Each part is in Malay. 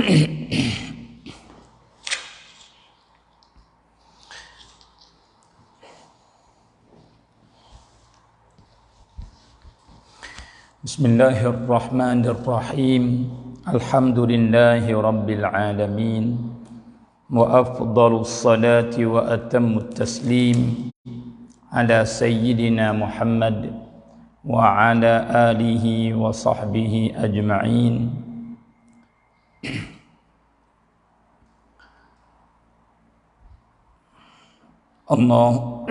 Bismillahirrahmanirrahim. Alhamdulillahi rabbil alamin. Wa afdalus salati wa atammut taslim ala sayyidina Muhammad wa ala alihi wa sahbihi ajma'in. Allah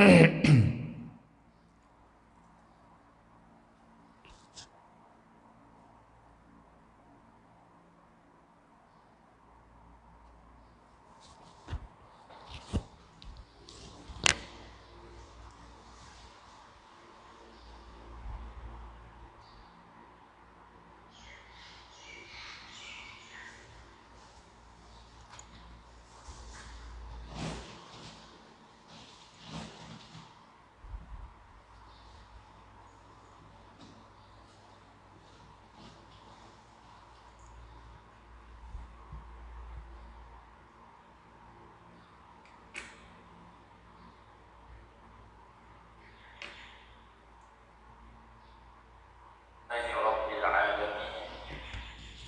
rabbil alamin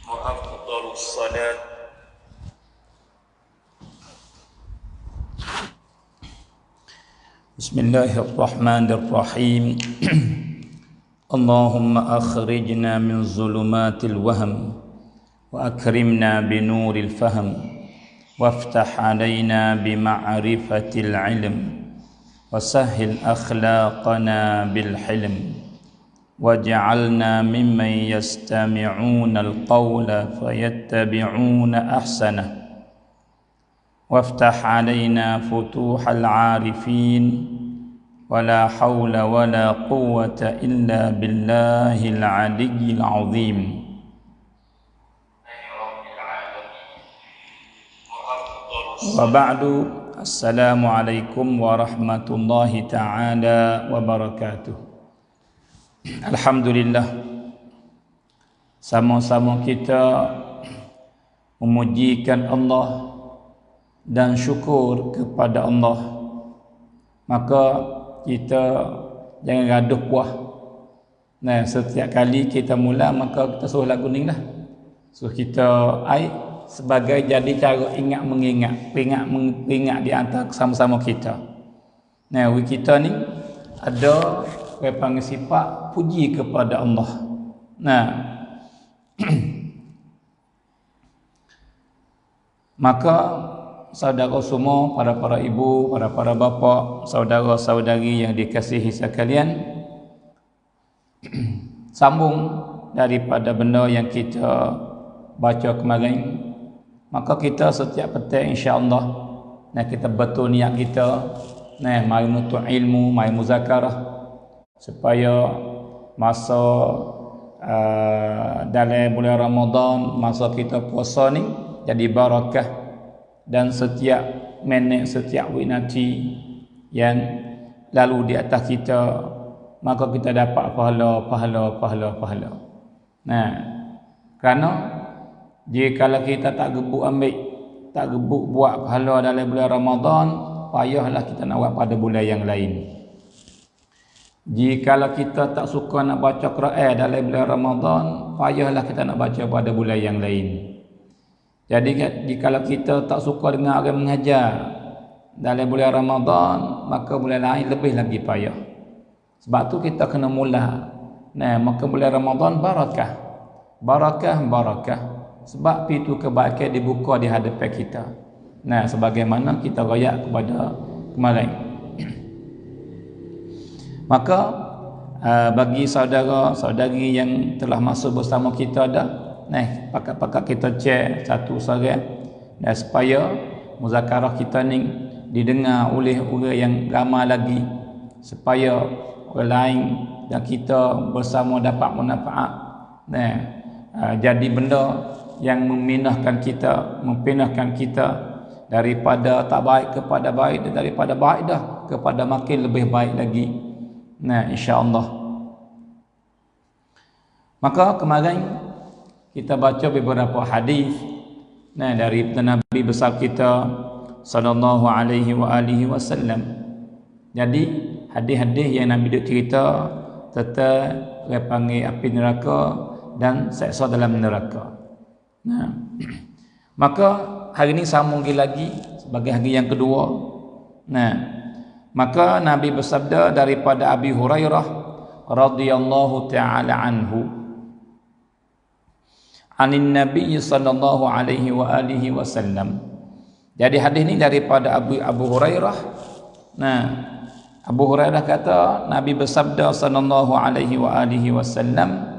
wa afdalus salat. Bismillahirrahmanirrahim. Allahumma akhrijna min zulumatil wahm wa akrimna binuril fahm waftah alaina bima'rifatil ilm wa sahhil akhlaqana bil hilm waj'alna mimman yastami'una al-qawla fayattabi'una ahsanah waftah alaina futuhal 'arifin wala hawla wala quwwata illa billahil 'aliyyil 'azim. Wa ba'du, assalamu alaikum warahmatullahi ta'ala wabarakatuh. Alhamdulillah, sama-sama kita memujikan Allah dan syukur kepada Allah. Maka kita jangan gaduh puas. Nah, setiap kali kita mula maka kita suruh lagu ni lah. Suruh kita sebagai jadi cara ingat mengingat di antara sama-sama kita. Nah, kita ni ada panggil sifat puji kepada Allah. Nah, maka saudara semua, para ibu, para bapa, saudara-saudari yang dikasihi sekalian, sambung daripada benda yang kita baca kemarin. Maka kita setiap petang insya-Allah kita betul niat kita, mari menuntut ilmu, mari muzakarah supaya masa dalam bulan Ramadan, masa kita puasa ni jadi barakah, dan setiap minit, setiap winati yang lalu di atas kita, maka kita dapat pahala. Nah, kerana jika kita tak gebuk buat pahala dalam bulan Ramadan, payahlah kita nak buat pada bulan yang lain. Jika kita tak suka nak baca Quran dalam bulan Ramadan, payahlah kita nak baca pada bulan yang lain. Jadi jika kita tak suka dengan orang mengajar dalam bulan Ramadan, maka bulan lain lebih lagi payah. Sebab tu kita kena mula. Maka bulan Ramadan barakah. Sebab pintu kebaikan dibuka di hadapan kita. Sebagaimana kita royak kepada kemarin. Maka bagi saudara-saudari yang telah masuk bersama kita dah, pakat-pakat kita cek satu seorang, supaya muzakarah kita ni didengar oleh orang yang ramai lagi, supaya orang lain dan kita bersama dapat manfaat. Jadi benda yang memindahkan kita daripada tak baik kepada baik, dan daripada baik dah kepada makin lebih baik lagi. Insya-Allah. Maka kemarin kita baca beberapa hadis Nah, dari Nabi besar kita sallallahu alaihi wa alihi wasallam. Jadi hadis-hadis yang Nabi duk cerita tentang orang panggil api neraka dan seksa dalam neraka. Nah, maka hari ini sambung lagi sebagai hari yang kedua. Nah, maka Nabi bersabda daripada Abi Hurairah radhiyallahu taala anhu, anin Nabi sallallahu alaihi wa alihi wasallam. Jadi hadis ini daripada Abu Hurairah. Nah, Abu Hurairah kata Nabi bersabda sallallahu alaihi wa alihi wasallam,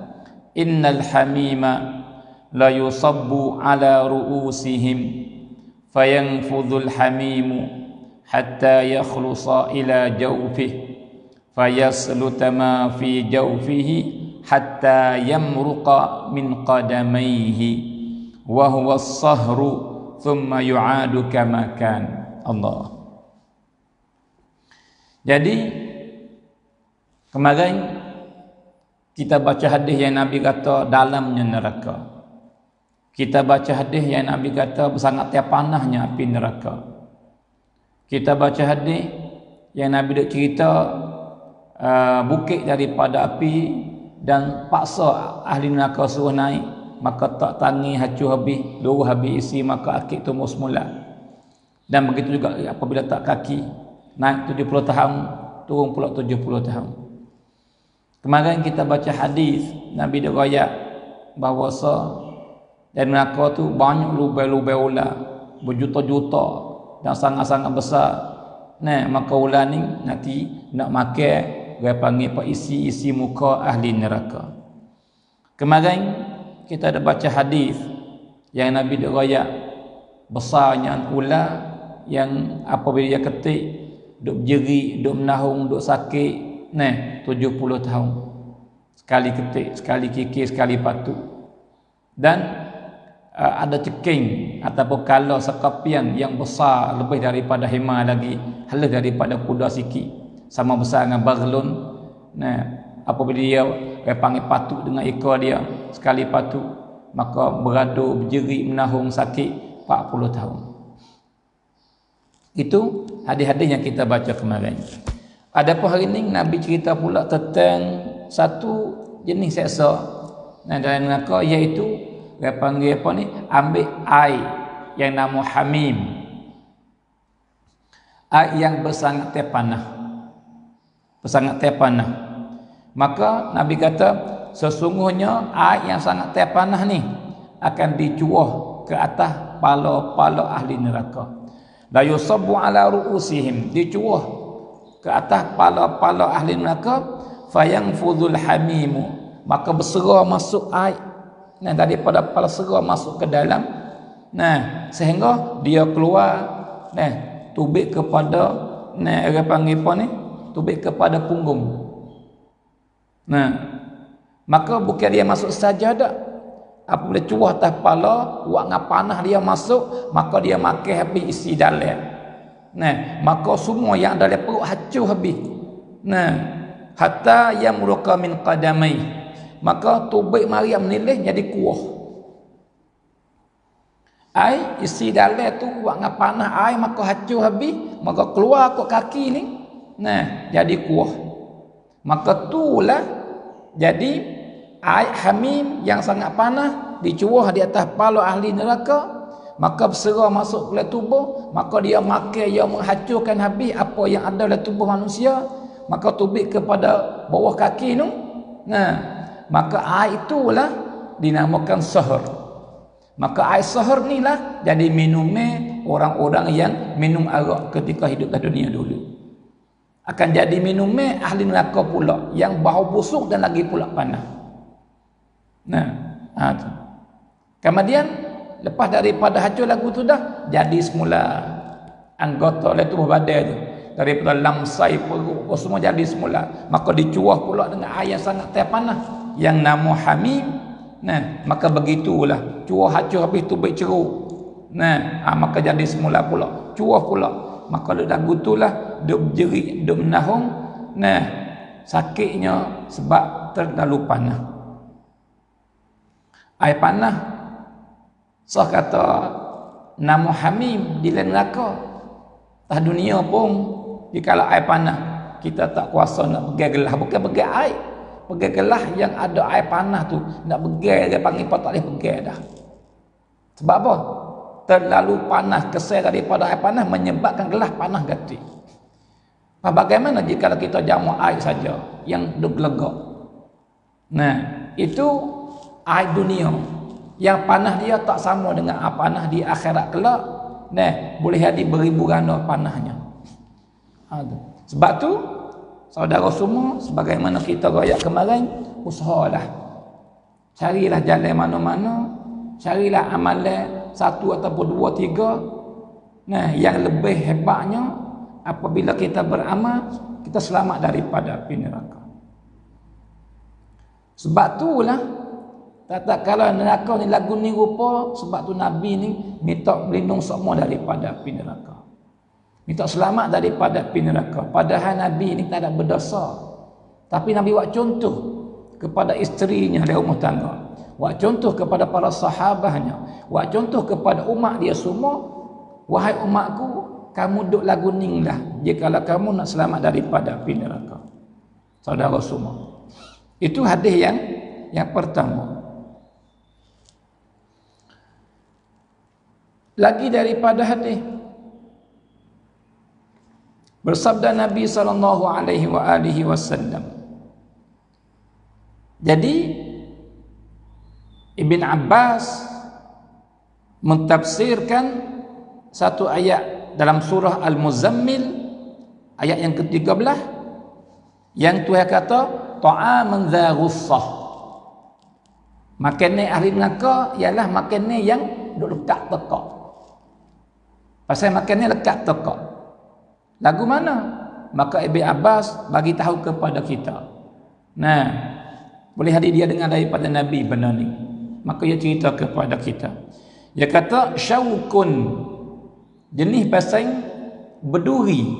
innal hamima la yusabbu ala ru'usihim fayanfudhul hamimu hatta yakhlusa ila jawfihi fayasluta ma fi jawfihi hatta yamruqa min qadamayhi wa huwa as-sahru thumma yu'adu kama kan. Allah. Jadi kemarin kita baca hadis yang Nabi kata dalamnya neraka. Kita baca hadis yang Nabi kata sangat panahnya api neraka. Kita baca hadis yang Nabi dak cerita bukit daripada api dan paksa ahli neraka suruh naik, maka tak tangi hancur habis, luruh habis isi, maka akik tumbuh semula. Dan begitu juga apabila tak kaki, naik 70 tahun, turun pula 70 tahun. Kemarin kita baca hadis Nabi dak royak bahawa dan neraka tu banyak lubai-lubai ular berjuta-juta dan sangat-sangat besar. Nah, maka ular ni nanti nak makan, dia panggil apa, isi muka ahli neraka. Kemarin kita ada baca hadis yang Nabi dak royak besarnya ular yang apabila dia ketik duk berjerit, duk menahung, duk sakit, 70 tahun. Sekali ketik, sekali kikir, sekali patuk. Dan ada ceking ataupun kala sekapian yang besar lebih daripada hema lagi, halus daripada kuda siki, sama besar dengan baghlun. Nah, apabila dia panggil patuk dengan ekor dia, sekali patuk, maka beradu, berjerit, menahung, sakit 40 tahun. Itu hadis-hadis yang kita baca kemarin. Adapun hari ini Nabi cerita pula tentang satu jenis seksa dalam neraka, iaitu dia panggil apa ni, ambil air yang nama hamim, air yang bersangat terpanah, maka Nabi kata sesungguhnya air yang sangat terpanah ni akan dicuah ke atas pala-pala ahli neraka. La yusabbu ala ru'usihim, dicuah ke atas pala-pala ahli neraka, fayanfudhul hamimu, maka bersera masuk air daripada kepala serah masuk ke dalam, sehingga dia keluar, tubik kepada, orang panggil apa ni, tubik kepada punggung. Maka bukan dia masuk saja dak. Apabila cuah atas kepala, wak ngap panah dia masuk, maka dia makan habis isi dalam. Maka semua yang dalam perut hancur habis. Hatta yamruqa min qadamai, maka tubik Maryam menilih jadi kuah. Air isi dalam tu buat dengan panah air, maka hancur habis, maka keluar kot kaki ni, jadi kuah. Maka itulah jadi air hamim yang sangat panas dicuah di atas kepala ahli neraka, maka bersera masuk ke tubuh, maka dia makan, dia menghancurkan habis apa yang ada dalam tubuh manusia, maka tubik kepada bawah kaki tu. Maka air itulah dinamakan sahar. Maka air sahar ni lah jadi minumnya orang-orang yang minum arak ketika hidup di dunia dulu. Akan jadi minumnya ahli neraka pula yang bau busuk dan lagi pula panas. Kemudian lepas daripada hancur lagu tu dah jadi semula anggota oleh tubuh badan tu, daripada lamsai perut semua jadi semula, maka dicuah pula dengan air yang sangat terpanas yang nama hamim. Maka begitulah cuah hancur habis tubik ceruk. Maka jadi semula pula cuah pula, maka lagu itulah duk berjerit, duk menahung, sakitnya sebab terlalu panas. Air panas sah kata nama hamim di dalam neraka. Tah dunia pun dikala air panas, kita tak kuasa nak pegang gelas, bukan pegang air. Pegang gelas yang ada air panas tu, nak pegang dia panggil tak boleh pegang dah. Sebab apa? Terlalu panas, kesal daripada air panas menyebabkan gelas panas gati. Bagaimana jika kita jamu air saja yang duk legak? Nah, itu air dunia. Yang panas dia tak sama dengan air panas di akhirat kelak. Nah, boleh jadi beribu ganda panasnya. Sebab tu, saudara semua, sebagaimana kita royak kemarin, usahalah. Carilah jalan mana-mana, carilah amalan 1 ataupun 2, 3. Nah, yang lebih hebatnya, apabila kita beramal, kita selamat daripada api neraka. Sebab itulah tak kala neraka ni lagu ni rupa, sebab tu Nabi ni minta berlindung semua daripada api neraka. Minta selamat daripada api neraka. Padahal Nabi ni tak ada berdosa. Tapi Nabi buat contoh kepada isterinya di rumah tangga. Buat contoh kepada para sahabatnya. Buat contoh kepada umat dia semua. Wahai umatku, kamu duduk lagu ning lah jikalau kamu nak selamat daripada api neraka. Saudara semua, itu hadis yang pertama. Lagi daripada hadis, bersabda Nabi SAW. Jadi Ibn Abbas mentafsirkan satu ayat dalam surah Al-Muzammil ayat yang ke-13 yang Tuhan kata ta'aman dza ghussah. Makanan ahli neraka ialah makanan yang duk lekat tekak. Pasal makanan lekat tekak. Lagu mana? Maka Ibn Abbas bagi tahu kepada kita. Nah, boleh hadir dia dengar daripada Nabi benar ni. Maka dia cerita kepada kita. Dia kata syaukun, jenis pasang berduri,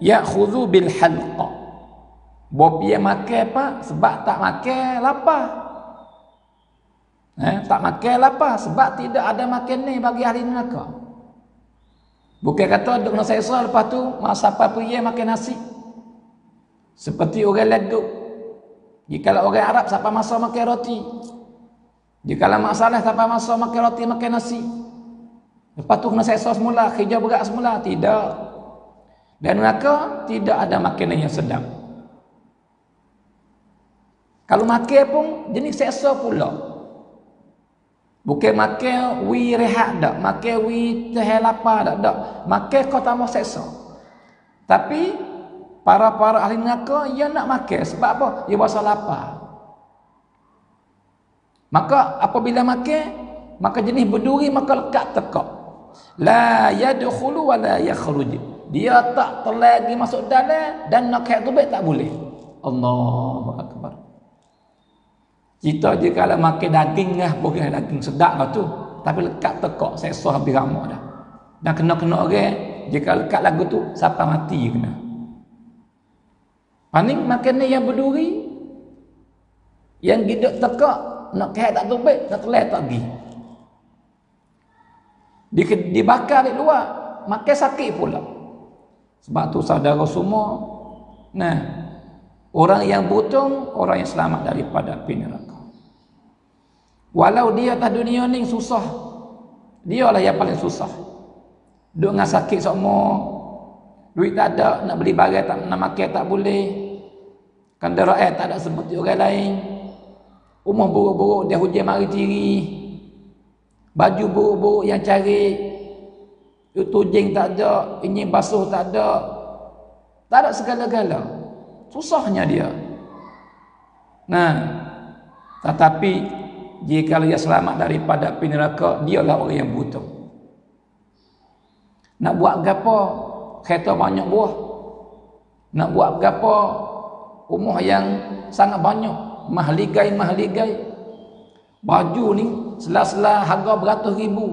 ya khudhu bil halqa. Bopia makan apa? Sebab tak makan lapar. Tak makan lapar sebab tidak ada makan ni bagi ahli neraka. Bukan kata duk nak selesa lepas tu masa apa pria makan nasi. Seperti orang lagu. Jika orang Arab siapa masa makan roti. Jika masalah siapa masa makan roti makan nasi. Lepas tu kena selesa semula, kerja berat semula. Tidak. Dan neraka tidak ada makanan yang sedap. Kalau makan pun jenis selesa pula. Bukan makan wi rehat dak, makan wi teh lapar dak. Makan kau tambah selesa. Tapi para ahli neraka ia nak makan sebab apa? Ia rasa lapar. Maka apabila makan, maka jenis berduri maka lekat tekak. La yadkhulu wa la yakhruj. Dia tak terlagi masuk dalam dan nak kait tubik tak boleh. Allahu akbar. Kita je kalau makan daging lah, boleh daging sedap lah tu. Tapi lekat tekak, selesa habis ramak dah. Dan kena-kena orang, jika lekat lagu tu, siapa mati kena. Paling makanan yang berduri, yang hidup tekak, nak kait tak tubik, nak terlai tak pergi. Dibakar di luar, makan sakit pula. Sebab tu saudara semua, nah, orang yang beruntung, orang yang selamat daripada api neraka. Walau dia atas dunia ni susah, dia lah yang paling susah. Duk dengan sakit semua, duit tak ada, nak beli barang tak, nak makan tak boleh, kenderaan tak ada seperti orang lain, rumah buruk-buruk dia hujan mari tiri, baju buruk-buruk yang cari, itu jeng tak ada, ini basuh tak ada segala-gala. Susahnya dia. Nah, tetapi jika dia selamat daripada api neraka, dialah orang yang butuh. Nak buat gapo? Kereta banyak buah. Nak buat gapo? Rumah yang sangat banyak, mahligai. Baju ni sela-sela harga beratus ribu.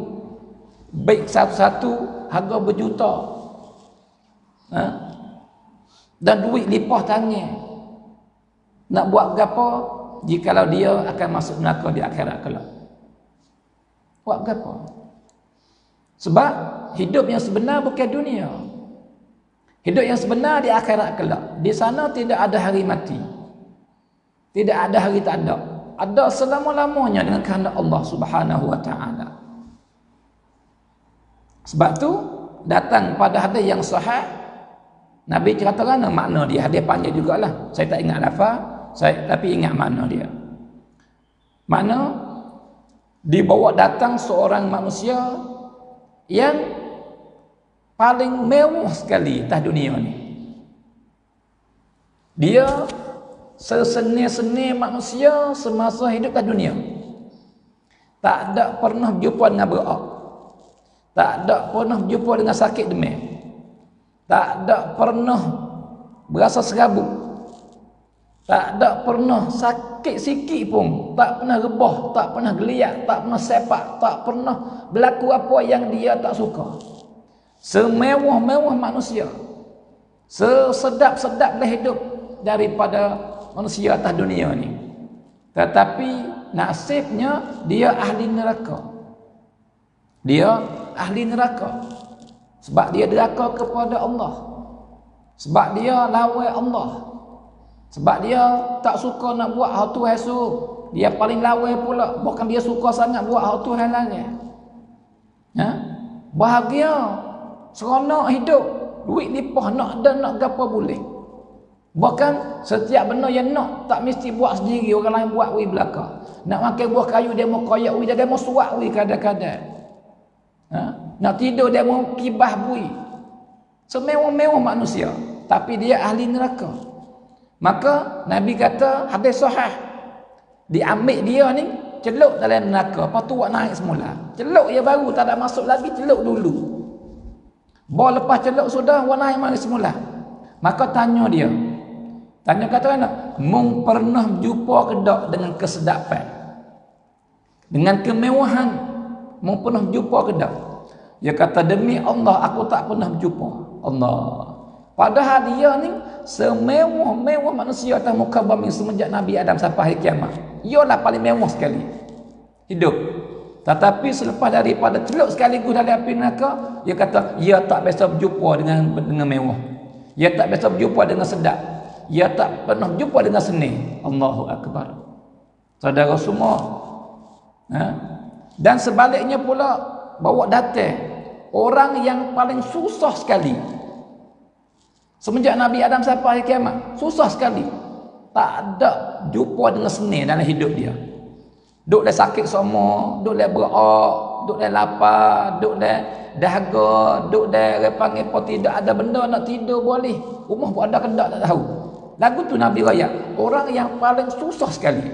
Baik satu-satu harga berjuta. Dan duit limpah tangan. Nak buat gapo jikalau dia akan masuk neraka di akhirat kelak? Buat gapo? Sebab hidup yang sebenar bukan dunia. Hidup yang sebenar di akhirat kelak. Di sana tidak ada hari mati. Tidak ada hari tak ada. Ada selama-lamanya dengan kehendak Allah Subhanahu wa taala. Sebab tu datang pada hadis yang sahih, Nabi ceritakan makna dia. Hadis panjang jugalah. Saya tak ingat lafaz, tapi ingat makna dia. Makna dibawa datang seorang manusia yang paling mewah sekali atas dunia ni. Dia seseni-seni manusia semasa hidup atas dunia. Tak ada pernah berjumpa dengan berak. Tak ada pernah berjumpa dengan sakit demam. Tak ada pernah berasa serabut. Tak ada pernah sakit sikit pun. Tak pernah rebah, tak pernah geliat, tak pernah sepak, tak pernah berlaku apa yang dia tak suka. Semewah-mewah manusia, sesedap-sedaplah hidup daripada manusia atas dunia ni. Tetapi nasibnya dia ahli neraka. Dia ahli neraka. Sebab dia deraka kepada Allah. Sebab dia lawan Allah. Sebab dia tak suka nak buat hal Tuhan suruh. Dia paling lawan pula. Bukan dia suka sangat buat hal Tuhan larang. Bahagia, seronok hidup, duit lipah, nak dan nak gapo boleh. Bahkan setiap benda yang nak tak mesti buat sendiri, orang lain buat wi belaka. Nak makan buah kayu dia mau koyak wi, dia mau suak wi kadang-kadang. Nak tidur dia mau kibah bui. Semewah-mewah manusia, tapi dia ahli neraka. Maka Nabi kata hadis sahih, diambil dia ni celup dalam neraka, lepas tu buat naik semula. Celup dia baru tak ada masuk lagi, celup dulu. Bawa lepas celup sudah buat naik mari semula. Maka tanya dia. Tanya kata mana? Mung pernah jumpa ke tak dengan kesedapan? Dengan kemewahan, mung pernah jumpa ke tak? Dia kata demi Allah aku tak pernah berjumpa. Allah. Padahal dia ni semewah-mewah manusia atas muka bumi semenjak Nabi Adam sampai hari kiamat. Ialah paling mewah sekali hidup. Tetapi selepas daripada celup sekaligus dalam api neraka, dia kata ia tak biasa berjumpa dengan mewah. Ia tak biasa berjumpa dengan sedap. Ia tak pernah berjumpa dengan seni. Allahu Akbar. Saudara semua. Dan sebaliknya pula bawa datang orang yang paling susah sekali semenjak Nabi Adam sampai hari kiamat, susah sekali. Tak ada jumpa dengan seni dalam hidup dia. Duk dah sakit semua, duk dah berak, duk dah lapar, duk dah dahaga, duk dah panggil apa tidak ada benda nak tidur boleh. Rumah pun ada kendak tak tahu. Lagu tu Nabi raya, orang yang paling susah sekali.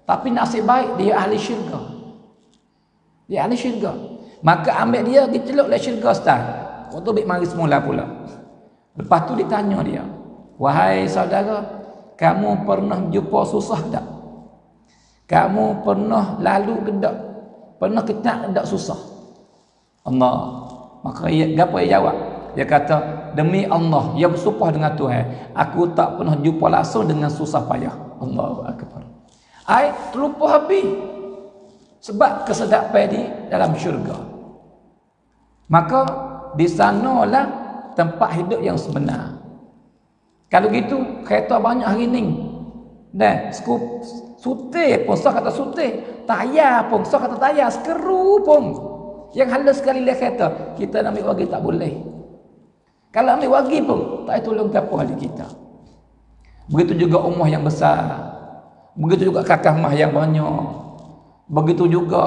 Tapi nasib baik dia ahli syurga. Dia ahli syurga. Maka ambil dia pergi celuk dalam syurga start. Waktu baik mari semula pula. Lepas tu ditanya dia, wahai saudara, kamu pernah jumpa susah tak? Kamu pernah lalu ke tak? Pernah ketak ke tak susah? Allah. Maka apa dia jawab? Dia kata, demi Allah, dia bersumpah dengan Tuhan, aku tak pernah jumpa langsung dengan susah payah. Allahu Akbar. Ai terlupa habis. Sebab kesedapan di dalam syurga. Maka di sanalah tempat hidup yang sebenar. Kalau gitu kereta banyak hari ni. Dan sutih pun sah kata sutih, tayar pun sah kata tayar, skru pun yang halus sekali lah kereta, kita nak ambil wagi tak boleh. Kalau ambil wagi pun tak tolong apa hal kita. Begitu juga rumah yang besar, begitu juga kakak mah yang banyak, begitu juga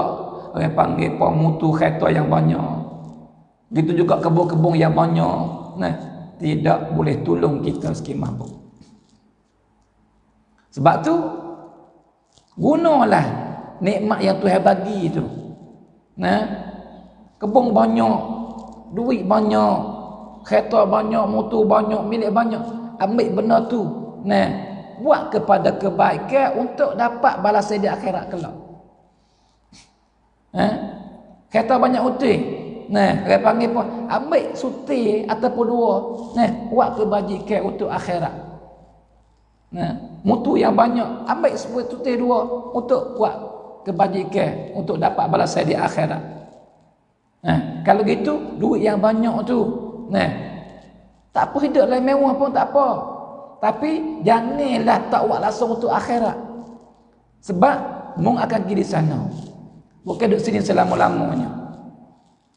orang panggil pemutu kereta yang banyak, begitu juga kebun-kebun yang banyak. Nah, tidak boleh tolong kita sikit mampu. Sebab tu gunalah nikmat yang Tuhan bagi tu. Nah, kebun banyak, duit banyak, kereta banyak, motor banyak, milik banyak. Ambil benda tu, nah, buat kepada kebaikan untuk dapat balasan di akhirat kelak. Kereta banyak utih. Nah, orang panggil pun ambil suti ataupun dua. Nah, buat kebajikan untuk akhirat. Nah, mutu yang banyak ambil suti dua untuk buat kebajikan untuk dapat balasan di akhirat. Nah, kalau gitu duit yang banyak tu, nah, tak apa hidup lain mewah pun tak apa. Tapi janganlah tak buat langsung untuk akhirat. Sebab mung akan pergi di sana. Bukan duduk sini selama-lamanya.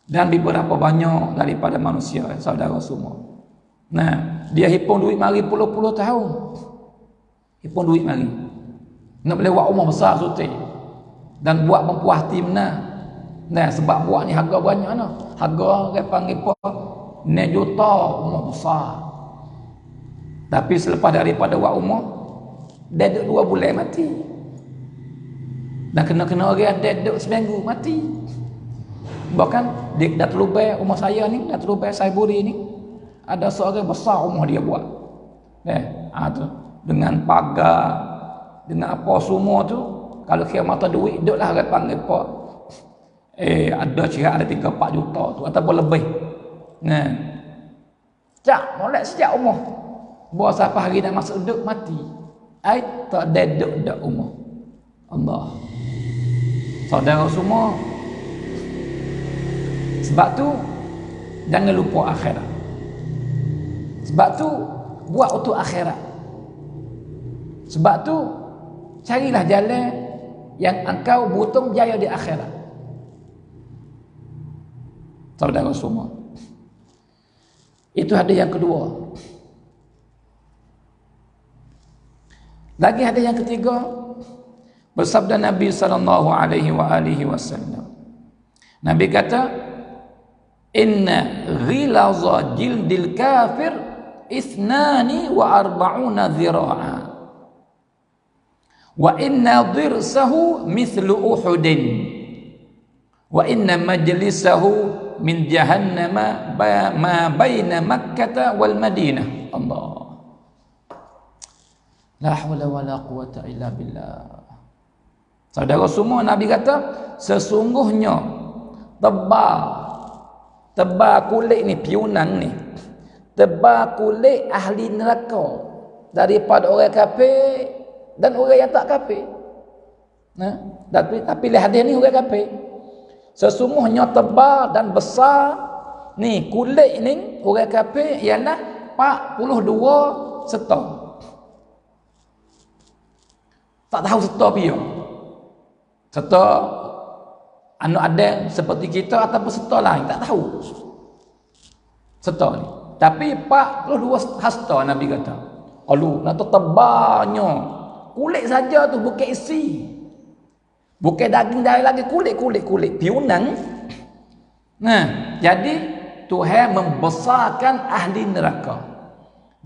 Dan beberapa banyak daripada manusia, saudara semua. Nah, dia hipung duit mari puluh-puluh tahun. Hipung duit mari. Nak boleh buat rumah besar suti. Dan buat mempuas hati benar. Nah, sebab buat ni harga banyak nah. Harga dia panggil apa? 9 juta rumah besar. Tapi selepas daripada buat rumah, dia duduk 2 bulan mati. Dan kena-kena orang dia duduk seminggu mati. Bahkan di Datuk Lubai rumah saya ni, Datuk Lubai Saiburi ni, ada seorang besar rumah dia buat. Tu dengan pagar, dengan apa semua tu, kalau kira mata duit duduklah orang panggil apa. Ada kira ada 3-4 juta tu ataupun lebih. Nah. Cak molek sejak umur. Bawa siapa hari nak masuk duduk mati. Ai tak ada duduk umur. Allah. Saudara semua, sebab tu jangan lupa akhirat. Sebab tu buat untuk akhirat. Sebab tu carilah jalan yang engkau butung jaya di akhirat. Saudara semua. Itu hadis yang kedua. Lagi hadis yang ketiga, bersabda Nabi sallallahu alaihi wasallam. Nabi kata, inna ghilaza jildil kafir 42 zira'a wa inna dirsahu mithlu uhudin wa inna majlisahu min jahannama ma baina Makkah wal Madinah. Allah. La haula wala quwata illa billah. Saudara semua, Nabi kata sesungguhnya tebal kulit ni, piunang ni, tebal kulit ahli neraka daripada orang kafir dan orang yang tak kafir. Tapi lihat hadis ni orang kafir. Sesungguhnya tebal dan besar ni kulit ni orang kafir ialah 42 seta. Tak tahu seta pion. Seta anu ada seperti kita ataupun seta lain tak tahu. Seta ni. Tapi 42 hasta Nabi kata. Alu, nak tebalnya. Kulit saja tu bukan isi. Bukan daging dari lagi, kulit. Piunang. Nah, jadi Tuhan membesarkan ahli neraka.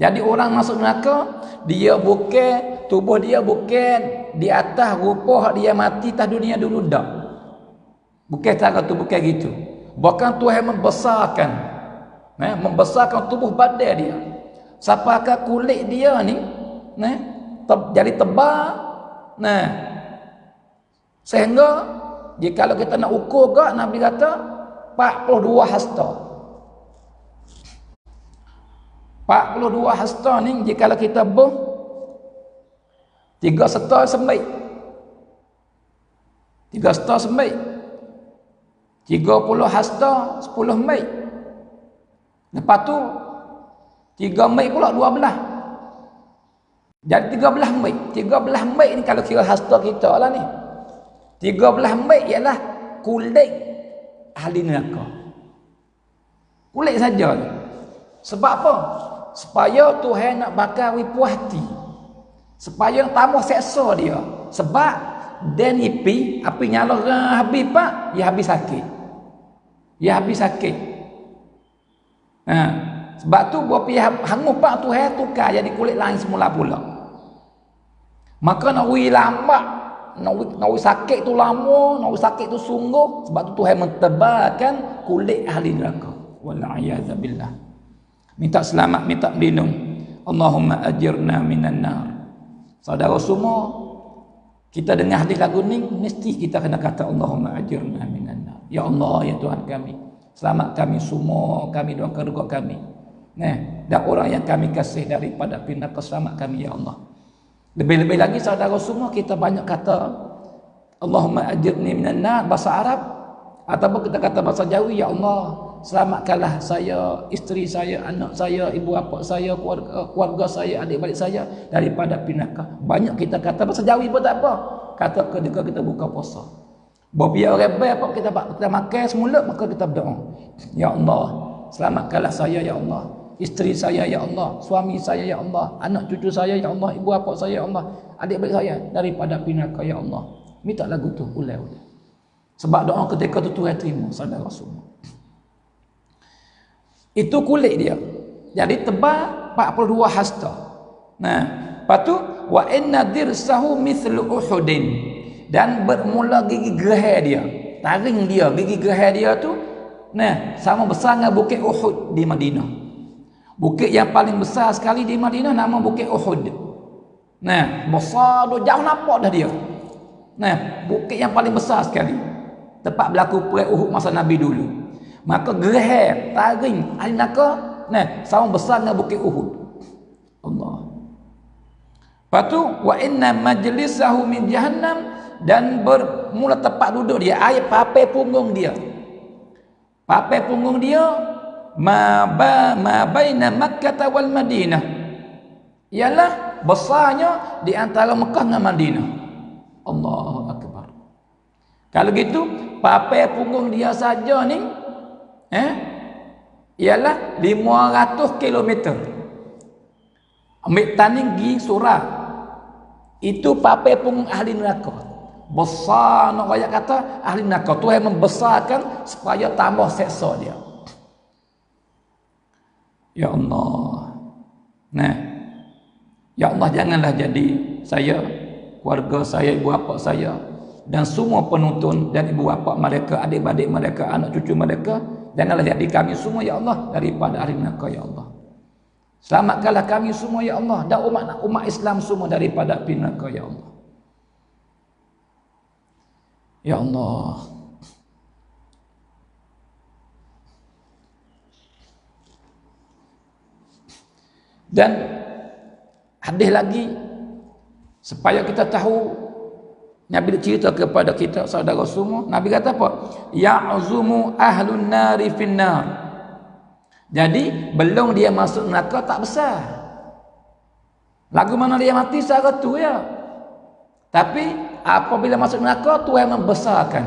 Jadi orang masuk neraka, dia bukan, tubuh dia bukan di atas rupa dia mati atas dunia dulu dah. Bukan cara tu, bukan gitu. Bahkan Tuhan membesarkan. Membesarkan tubuh badan dia. Siapakah kulit dia ni, jadi tebal. Sehingga jika kita nak ukur ke, Nabi kata 42 hasta. 42 hasta ni jika kita buh 3 hasta sembaik. 3 hasta sembaik. 30 hasta 10 mai. Lepas tu 3 mai pula 12. Jadi 13 mai. 13 mai ni kalau kira hasta kita lah ni. 13 mai ialah kulit ahli neraka. Kulit saja. Sebab apa? Supaya Tuhan nak bakar puas hati. Supaya tambah seksa dia. Sebab dia ni api nyala habis pak, dia habis sakit. Dia habis sakit. Sebab tu buat pihak hangus pak Tuhan tukar jadi kulit lain semula pula. Maka nak wui lambat. Nak sakit tu lama, nak sakit tu sungguh. Sebab tu Tuhan mentebalkan kulit ahli neraka. Wal'iyadzabillah. Minta selamat, minta berlindung. Allahumma ajirna minan nar. Saudara semua, kita dengar hadis lagu ni, mesti kita kena kata Allahumma ajirna minan nar. Ya Allah, ya Tuhan kami, selamat kami semua, kami doa keluarga kami. Dan orang yang kami kasih daripada api neraka, selamat kami ya Allah. Lebih-lebih lagi saudara semua, kita banyak kata Allahumma ajirni minan nar. Bahasa Arab Ataupun kita kata bahasa Jawi, ya Allah, selamatkanlah saya, isteri saya, anak saya, ibu bapa saya, keluarga saya, adik-adik saya daripada api neraka. Banyak kita kata bahasa Jawi pun tak apa. Kata ketika kita buka puasa. Biar orang baik apa kita makan semula, maka kita berdoa. Ya Allah, selamatkanlah saya ya Allah, isteri saya ya Allah, suami saya ya Allah, anak cucu saya ya Allah, ibu bapa saya ya Allah, adik-adik saya daripada api neraka ya Allah. Minta lagu tu ulai. Sebab doa ketika tu Tuhan terima, saudara semua. Itu kulit dia. Jadi tebal 42 hasta. Nah, lepas tu wa inna dirsahu mithlu uhudin, dan bermula gigi gerah dia, taring dia, gigi gerah dia tu nah sama besar dengan bukit Uhud di Madinah. Bukit yang paling besar sekali di Madinah nama bukit Uhud. Nah, besar tu jauh nampak dah dia. Nah, bukit yang paling besar sekali. Tempat berlaku perang Uhud masa Nabi dulu. Maka gerah, taring, ahli neraka nah sama besar dengan bukit Uhud. Allah. Lepas tu wa inna majlisahu min jahannam, dan bermula tempat duduk dia, air papai punggung dia. Papai punggung dia ma baina Makkah wal Madinah. Ialah besarnya di antara Mekah dengan Madinah. Allahu akbar. Kalau gitu papai punggung dia saja ni ialah 500 km. Ambil tanding gi surah. Itu papai punggung ahli neraka. Besar nak ayat kata ahli neraka. Tuhan membesarkan supaya tambah seksa dia. Ya Allah. Nah. Ya Allah, janganlah jadi saya, keluarga saya, ibu bapa saya dan semua penonton dan ibu bapa mereka, adik-adik mereka, anak cucu mereka, janganlah jadi kami semua ya Allah daripada ahli neraka ya Allah. Selamatkanlah kami semua ya Allah, dan umat Islam semua daripada api neraka ya Allah. Ya Allah. Dan hadis lagi supaya kita tahu, Nabi cerita kepada kita saudara semua, Nabi kata apa? Ya'zumu ahlun nari finnar. Jadi belum dia masuk neraka tak besar. Lagu mana dia mati secara tu ya. Tapi apabila masuk neraka Tuhan membesarkan.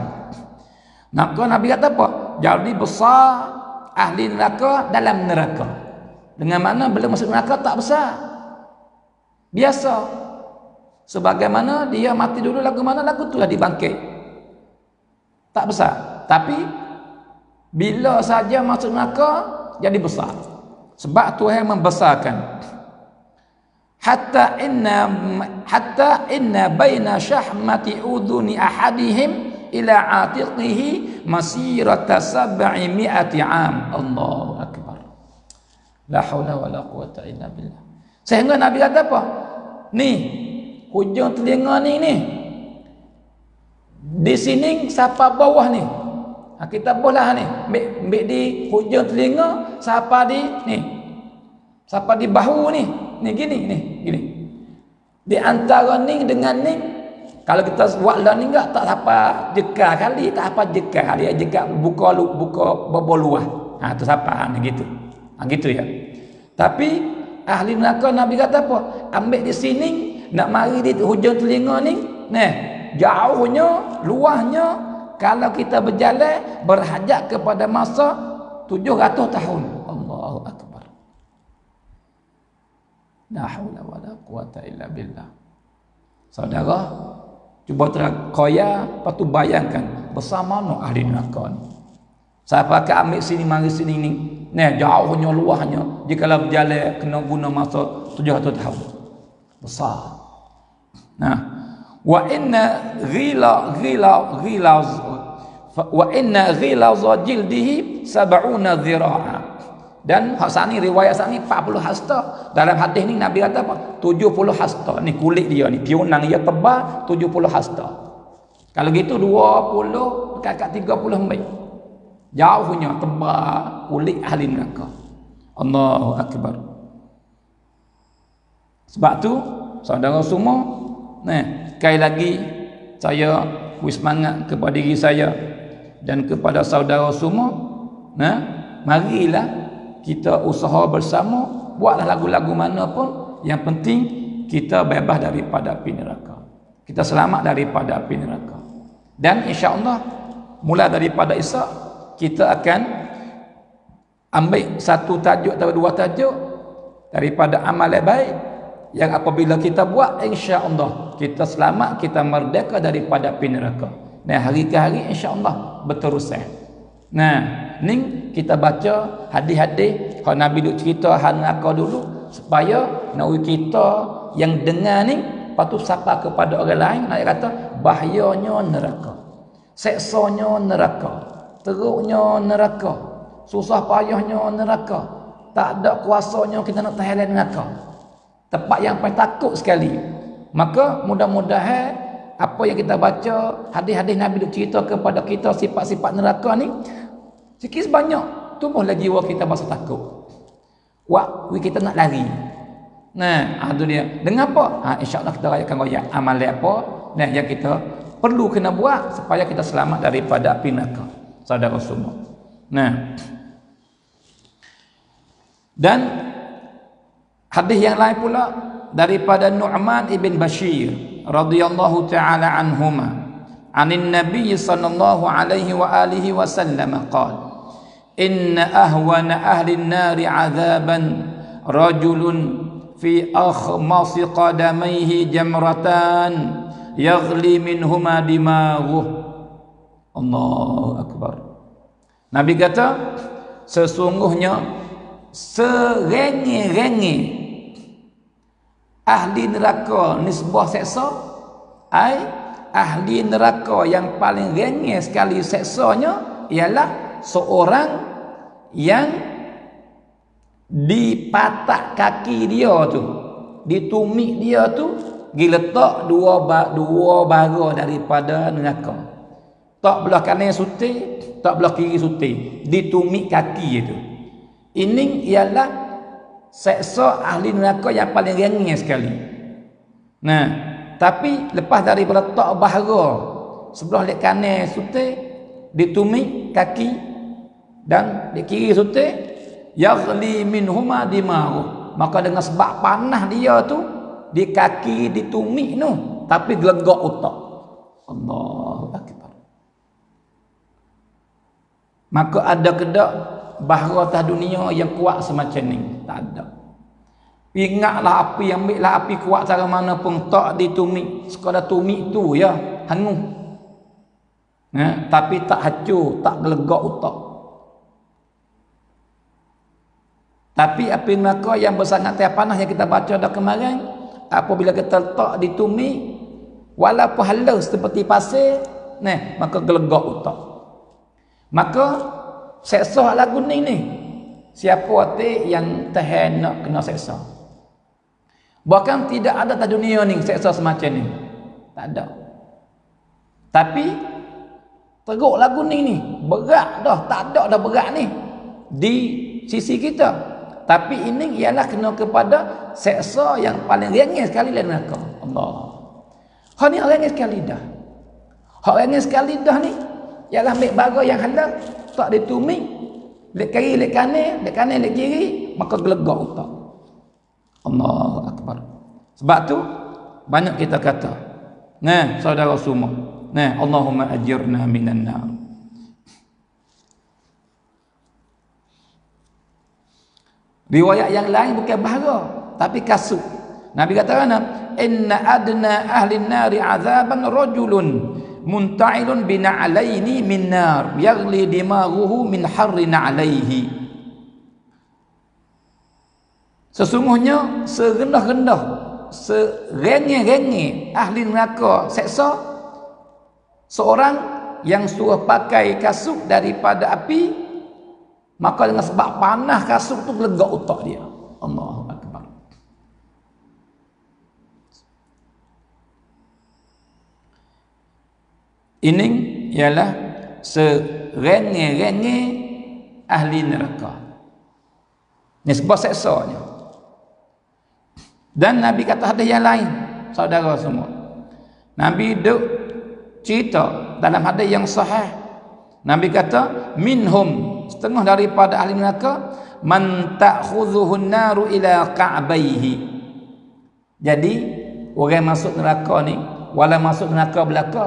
Maka Nabi kata apa? Jadi besar ahli neraka dalam neraka. Dengan mana belum masuk neraka tak besar. Biasa. Sebagaimana dia mati dulu lagu mana lagu itulah dibangkit. Tak besar. Tapi bila saja masuk neraka jadi besar. Sebab Tuhan membesarkan. Hatta inna baina syahmati udhuni ahadihim ila atiqihi masirata 700 am. Allahu akbar. La haula wala quwata illa billah. Sehingga Nabi kata apa? Ni hujung telinga ni di sini siapa bawah ni, kita bolah ni ambil di hujung telinga, siapa di ni, siapa di bahu ni gini di antara ni dengan ni. Kalau kita buat lah ni tak apa jeka kali, jeka buka bobol luah, tu siapa ni gitu. Gitu ya. Tapi ahli neraka Nabi kata apa? Ambil di sini, nak mari di hujung telinga ni, nah, jauhnya, luahnya, kalau kita berjalan berhajat kepada masa 700 tahun. Allahu akbar. La haula wala quwata illa billah. Saudara, cuba terkoya, lepas tu bayangkan bersama mana ahli neraka ni. Siapa akan ambil sini mari sini ni. Nah, jauhnya, luahnya, jikalau berjalan kena guna masa 700 tahun. Besar. Nah, wa inna ghilaz jildihi 70 dhira'a. Dan hasani riwayat sani 40 hasta. Dalam hadis ni Nabi kata apa? 70 hasta. Ni kulit dia ni, piunang dia tebal 70 hasta. Kalau gitu 20 dekat 30 mil. Jauhnya tebal kulit ahli neraka. Allahu akbar. Sebab tu saudara semua, nah, sekali lagi saya beri semangat kepada diri saya dan kepada saudara semua, marilah kita usaha bersama, buatlah lagu-lagu mana pun, yang penting kita bebas daripada api neraka, kita selamat daripada api neraka. Dan insya-Allah mula daripada esok kita akan ambil satu tajuk atau dua tajuk daripada amal yang baik yang apabila kita buat, insya-Allah kita selamat, kita merdeka daripada api neraka. Dan hari ke hari insya-Allah berterusan. Nah, ni kita baca hadis-hadis kalau Nabi duk cerita hal neraka dulu, supaya nak kita yang dengar ni patut sapa kepada orang lain, nak kata bahayanya neraka, seksanya neraka, teruknya neraka, susah payahnya neraka, tak ada kuasanya kita nak tahan neraka, tempat yang paling takut sekali. Maka mudah-mudahan apa yang kita baca hadis-hadis Nabi duk cerita kepada kita sifat-sifat neraka ni, sikit sebanyak tumbuhlah jiwa kita rasa takut. Kita nak lari. Nah, itu dia. Dengan apa? Insya-Allah kita rayakan royak amal apa yang kita perlu kena buat supaya kita selamat daripada api neraka. Saudara semua. Nah. Dan hadis yang lain pula daripada Nu'man ibn Bashir radhiyallahu taala anhuma, anin Nabi sallallahu alaihi wa alihi wasallam qala: inna ahwana ahli an-nari 'adzaban rajulun fi akhmasi qadamaihi jamratan yaghli minhuma dimaghuh. Allahu akbar. Nabi kata, sesungguhnya serengeh-rengeh ahli neraka nisbah seksa, ahli neraka yang paling rengeh sekali seksanya ialah seorang yang dipatak kaki dia tu, ditumik dia tu, diletak dua bara daripada neraka. Tak belah kanan sutir, tak belah kiri sutir, ditumik kaki itu. Ini ialah seksa ahli neraka yang paling rengeh sekali. Nah, tapi lepas daripada tak bara sebelah lek kanan sutir, ditumik kaki, dan di kiri sutir, yaghli minhuma dimaghuh, maka dengan sebab panah dia tu di kaki ditumik tu, tapi gelegak otak. Allahu akbar. Maka ada kedak bahara atas dunia yang kuat semacam ni? Tak ada. Ingatlah api, ambillah api kuat cara mana pun, tak ditumik, sekadar tumik tu ya hangus. Tapi tak hancur, tak gelegak otak. Tapi api neraka yang bersangat panas yang kita baca dah kemarin, apabila kita letak di tumik, walaupun halus seperti pasir, maka gelegak otak. Maka seksa lagu ni, siapa hati yang tahan nak kena seksa. Bahkan tidak ada di dunia ni seksa semacam ni. Tak ada. Tapi teruk lagu ni berat dah, tak ada dah berat ni di sisi kita. Tapi ini ialah kena kepada seksa yang paling rengeh sekali dalam neraka. Allah. Hak ni rengeh sekali dah. Hak rengeh sekali dah ni ialah ambil bara yang halal, tak ditumik, lek kiri lek kanan, lek kiri, maka gelegak otak. Allahu akbar. Sebab tu banyak kita kata, saudara semua, Allahumma ajirna minan nar. Riwayat yang lain bukan bahara, tapi kasut. Nabi kata kan, inna adna ahli nari azaban rajulun munta'ilun bina'alaini min nar yaghli dimaghuhu min harri na'alaihi. Sesungguhnya serendah-rendah, serengeh-rengeh ahli neraka seksa, seorang yang suruh pakai kasut daripada api, maka dengan sebab panah kasut tu gelegak otak dia. Allahu akbar. Ini ialah serengeh-rengeh ahli neraka. Ini sebab seksanya. Dan Nabi kata hadis yang lain, saudara semua. Nabi duk cerita dalam hadis yang sahih Nabi kata minhum, setengah daripada ahli neraka, man ta'khudhuhun naru ila ka'baihi. Jadi orang masuk neraka ni wala masuk neraka belaka,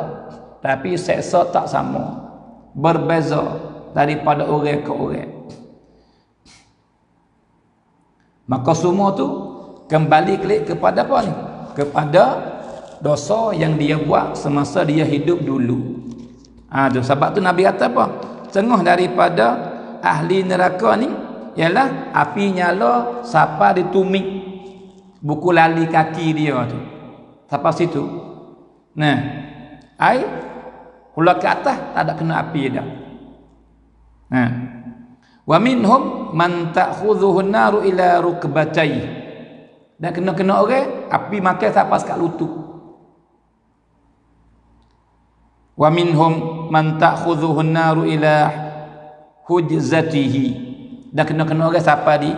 tapi seksa tak sama, berbeza daripada orang ke orang. Maka semua tu kembali kelik kepada apa ni? Kepada dosa yang dia buat semasa dia hidup dulu. Sebab tu Nabi kata apa? Setengah daripada ahli neraka ni ialah api nyala sampai di tumit buku lali kaki dia tu. Sampai situ. Nah, ai hula ke atas tak ada kena api dah. Nah. Wa minhum man ta'khudhuhu an-naru ila rukbatayhi. Dan kena orang api makan sampai sekat lutut. Wa minhum man ta'khudhuhu an-naru ila hujzatihi. Dan kena orang siapa di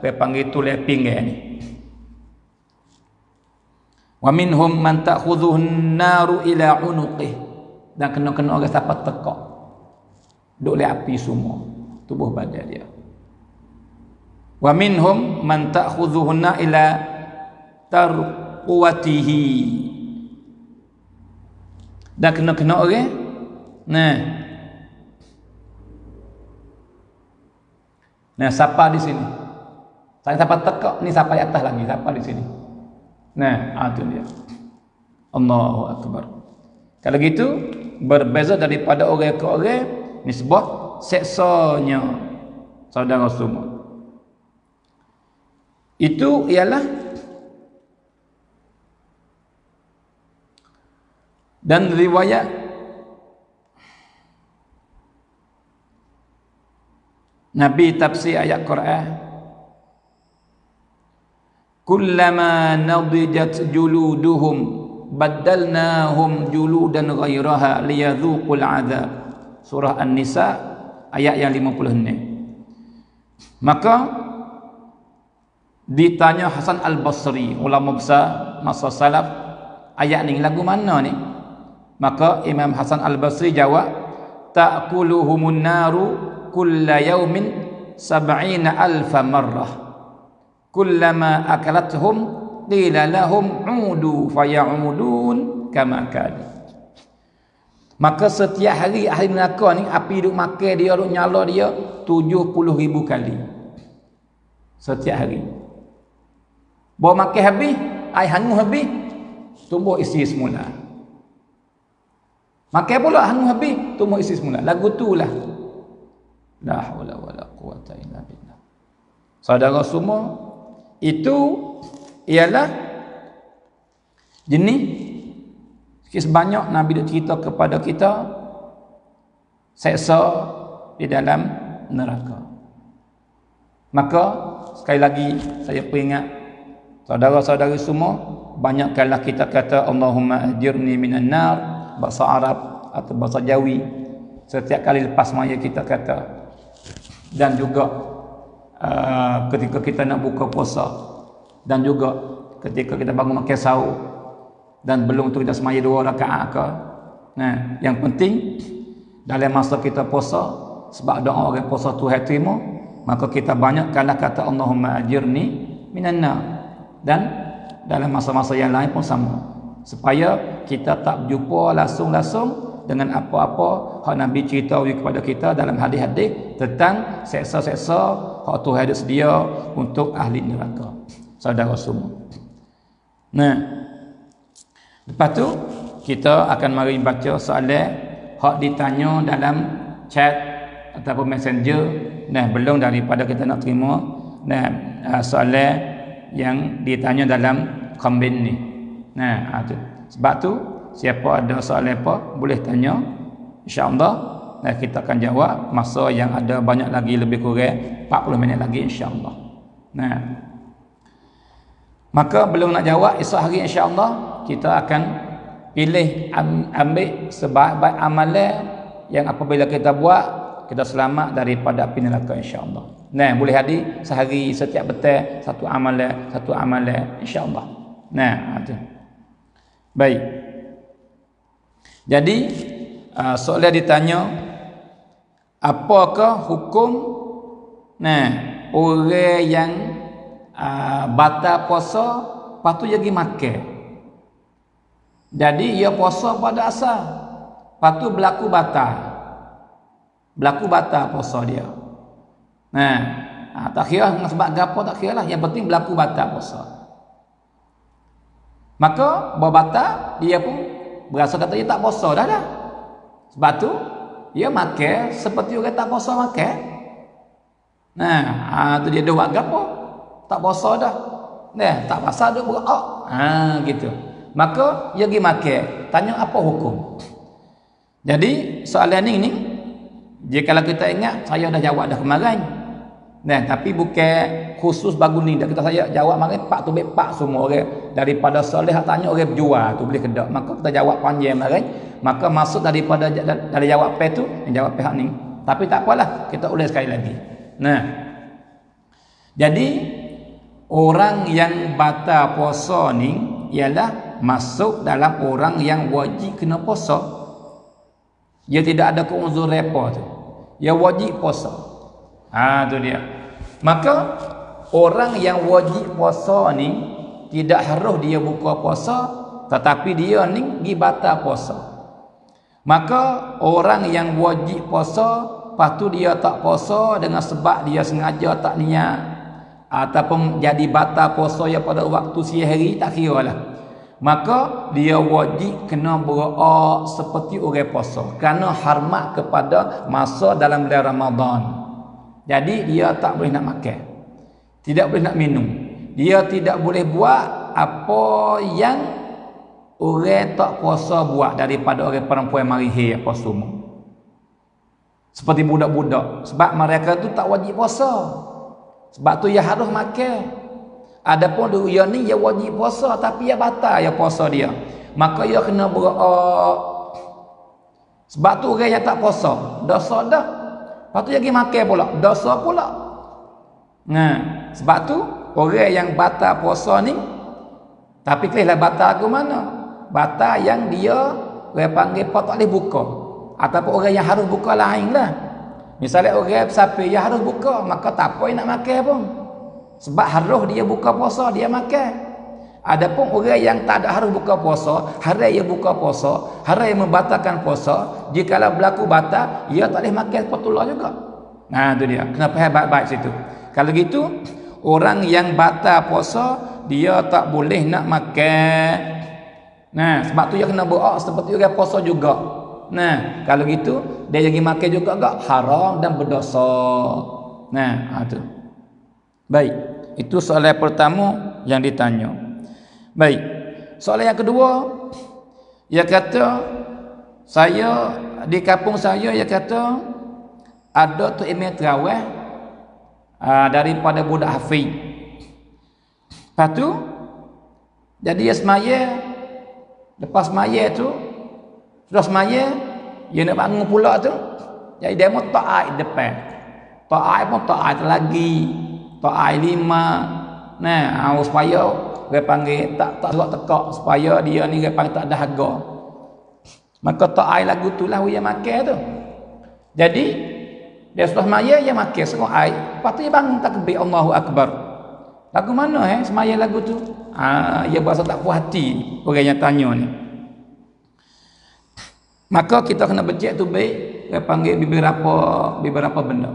panggil tu le pinggan ni. Wa minhum man ta'khudhuhu an-naru ila unuqih. Dan kena orang siapa tekak. Duk le api semua tubuh badan dia. Wa minhum man ta'khudhuhu ila tarquwatihi. Dan kena orang nah siapa di sini? Saya siapa tekak ni, siapa di atas lagi, siapa di sini? Itu dia. Allahu akbar. Kalau gitu berbeza daripada orang ke orang nisbah seksanya saudara semua. Itu ialah dan riwayat Nabi tafsir ayat Quran, kullama nadijat juluduhum baddalnahum juludan ghairaha liyadhuqul adab. Surah An-Nisa ayat yang 56. Maka ditanya Hasan Al-Basri, ulama besar masa salaf, ayat ni lagu mana ni? Maka Imam Hasan Al-Basri jawab, ta'kuluhumun naru kulla yaumin 70,000 marrah kullama akalathum qila lahum udu faya'udun kama kanu. Maka setiap hari ahli neraka ni api duk makan dia, duk nyala dia 70,000 kali setiap hari. Bawa makan habis, air hangus habis, tumbuh isi semula. Makan pula hangus habis, tumbuh isi semula. Lagu tu lah. La haula wala quwata illa billah. Saudara semua, itu ialah jenis sebanyak Nabi dah cerita kepada kita seksa di dalam neraka. Maka sekali lagi saya peringat saudara-saudari semua, banyakkanlah kita kata Allahumma ajirni minan nar, bahasa Arab atau bahasa Jawi. Setiap kali lepas maya kita kata. Dan juga ketika kita nak buka puasa, dan juga ketika kita bangun makan sahur, dan belum tu kita semaya 2 rakaat ke. Nah, yang penting dalam masa kita puasa, sebab doa orang puasa Tuhan terima, maka kita banyakkanlah kata Allahumma ajirni minan nar. Dan dalam masa-masa yang lain pun sama, supaya kita tak berjumpa langsung-langsung dengan apa-apa hak Nabi cerita kepada kita dalam hadis-hadis tentang seksa-seksa hak Tuhan ada sedia untuk ahli neraka. Saudara semua. Nah, lepas tu kita akan mari baca soalan hak ditanya dalam chat ataupun messenger. Nah, belum daripada kita nak terima soalan yang ditanya dalam komen ni. Nah, tu. Sebab tu siapa ada soalan apa boleh tanya, insya-Allah. Dan kita akan jawab masa yang ada banyak lagi, lebih kurang 40 minit lagi insya-Allah. Nah, maka belum nak jawab, esok hari insya-Allah kita akan pilih ambil sebaik-baik amalan yang apabila kita buat kita selamat daripada api neraka insya-Allah. Nah, boleh hadir sehari setiap petang satu amalan insya-Allah. Nah, tu. Baik. Jadi soalan ditanya apakah hukum orang yang batal puasa lepas tu jadi makan. Jadi ia puasa pada asal, lepas tu berlaku batal puasa dia. Tak kira sebab gapo, tak kira lah, yang penting berlaku batal puasa. Maka berbatal, dia pun berasa kata dia tak puasa dah. Sebab tu dia makan seperti orang tak puasa makan. Tu dia buat gapo? Tak puasa dah. Tak puasa duk berak. Gitu. Maka dia pergi makan. Tanya apa hukum? Jadi soalan ni jika kita ingat, saya dah jawab dah kemarin. Tapi bukan khusus bagus ni. Dah kita saya jawab kemarin pak tu pak semua orang daripada soleh tanya orang berjual tu boleh kedak. Maka kita jawab panjang kemarin. Maka masuk dari jawab pe tu jawab pihak ni. Tapi tak apalah, kita ulang sekali lagi. Jadi orang yang batal puasa ni ialah masuk dalam orang yang wajib kena puasa. Dia tidak ada keuzur repa tu. Dia wajib puasa. Tu dia. Maka orang yang wajib puasa ni tidak harus dia buka puasa, tetapi dia ni pergi batal puasa. Maka orang yang wajib puasa, lepas tu dia tak puasa dengan sebab dia sengaja tak niat ataupun jadi batal puasa ya pada waktu siang hari, tak kira lah. Maka dia wajib kena berak seperti orang puasa kerana hormat kepada masa dalam bulan Ramadan. Jadi dia tak boleh nak makan, tidak boleh nak minum, dia tidak boleh buat apa yang orang tak puasa buat daripada orang perempuan marihi apa semua. Seperti budak-budak, sebab mereka tu tak wajib puasa. Sebab tu ia harus makan. Adapun dia ni dia wajib puasa tapi ia batal ya puasa dia. Maka ia kena berak. Sebab tu orang yang tak puasa dosa dah. Lepas tu dia pergi makan pula, dosa pula. Sebab tu orang yang batal puasa ni, tapi kelihlah batal ke mana? Batal yang dia orang panggil tak boleh buka. Ataupun orang yang harus buka lain lah. Misalnya orang siapa yang harus buka, maka tak apa nak makan pun. Sebab harus dia buka puasa, dia makan. Adapun orang yang tak ada harus buka puasa, hari dia buka puasa, hari dia membatalkan puasa, jikalau berlaku batal, dia tak boleh makan petullah juga. Tu dia. Kena faham baik-baik situ. Kalau gitu, orang yang batal puasa, dia tak boleh nak makan. Sebab tu dia kena berak seperti orang puasa juga. Kalau gitu, dia jadi makan juga enggak haram dan berdosa. Tu. Baik, itu soalan pertama yang ditanya. Baik, soalan yang kedua, dia kata saya di kampung saya, dia kata ada tu imam tarawih daripada budak hafiz. Lepas tu jadi dia semaya, lepas semaya tu sudah semaya dia nak bangun pula tu, jadi dia mau taat depan, taat pun taat lagi, taat 5. Supaya dia panggil tak tekak supaya dia ni dia panggil tak ada harga. Maka taat lagu tu lah dia makan tu. Jadi dia sudah semaya dia makan setengah air, lepas tu dia bangun takbir Allahu Akbar. Lagu mana semaya lagu tu? Dia berasa tak puas hati orang yang tanya ni. Maka kita kena becek tu baik, dia panggil beberapa benda.